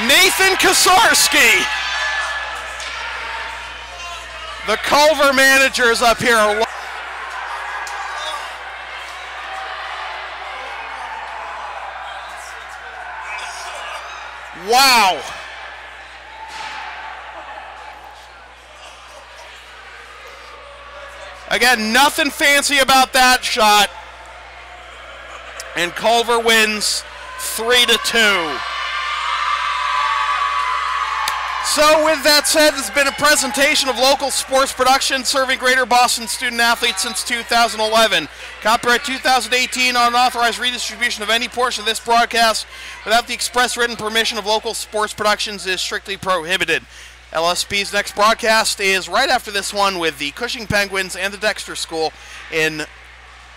Nathan Kosarski. The Culver managers up here. Wow. Again, nothing fancy about that shot. And Culver wins 3-2. So with that said, this has been a presentation of local sports production serving Greater Boston student athletes since 2011. Copyright 2018, unauthorized redistribution of any portion of this broadcast without the express written permission of local sports productions is strictly prohibited. LSP's next broadcast is right after this one with the Cushing Penguins and the Dexter School in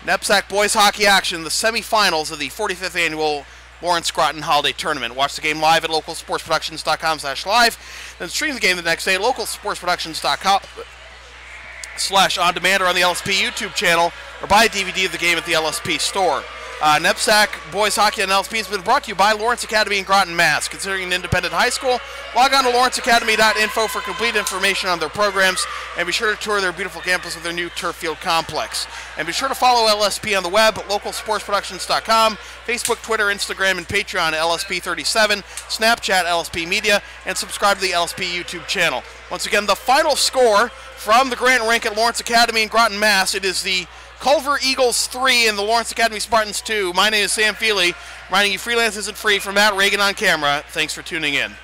NEPSAC boys hockey action, the semifinals of the 45th annual Lawrence Groton Holiday Tournament. Watch the game live at localsportsproductions.com/live. Then stream the game the next day at localsportsproductions.com/on-demand or on the LSP YouTube channel, or buy a DVD of the game at the LSP store. NEPSAC Boys Hockey on LSP has been brought to you by Lawrence Academy in Groton, Mass. Considering an independent high school, log on to lawrenceacademy.info for complete information on their programs, and be sure to tour their beautiful campus with their new turf field complex. And be sure to follow LSP on the web at localsportsproductions.com, Facebook, Twitter, Instagram, and Patreon LSP37, Snapchat LSP Media, and subscribe to the LSP YouTube channel. Once again, the final score from the Grant Rink at Lawrence Academy in Groton, Mass. It is the Culver Eagles 3 and the Lawrence Academy Spartans 2. My name is Sam Feely, reminding you freelance isn't free. From Matt Reagan on camera, thanks for tuning in.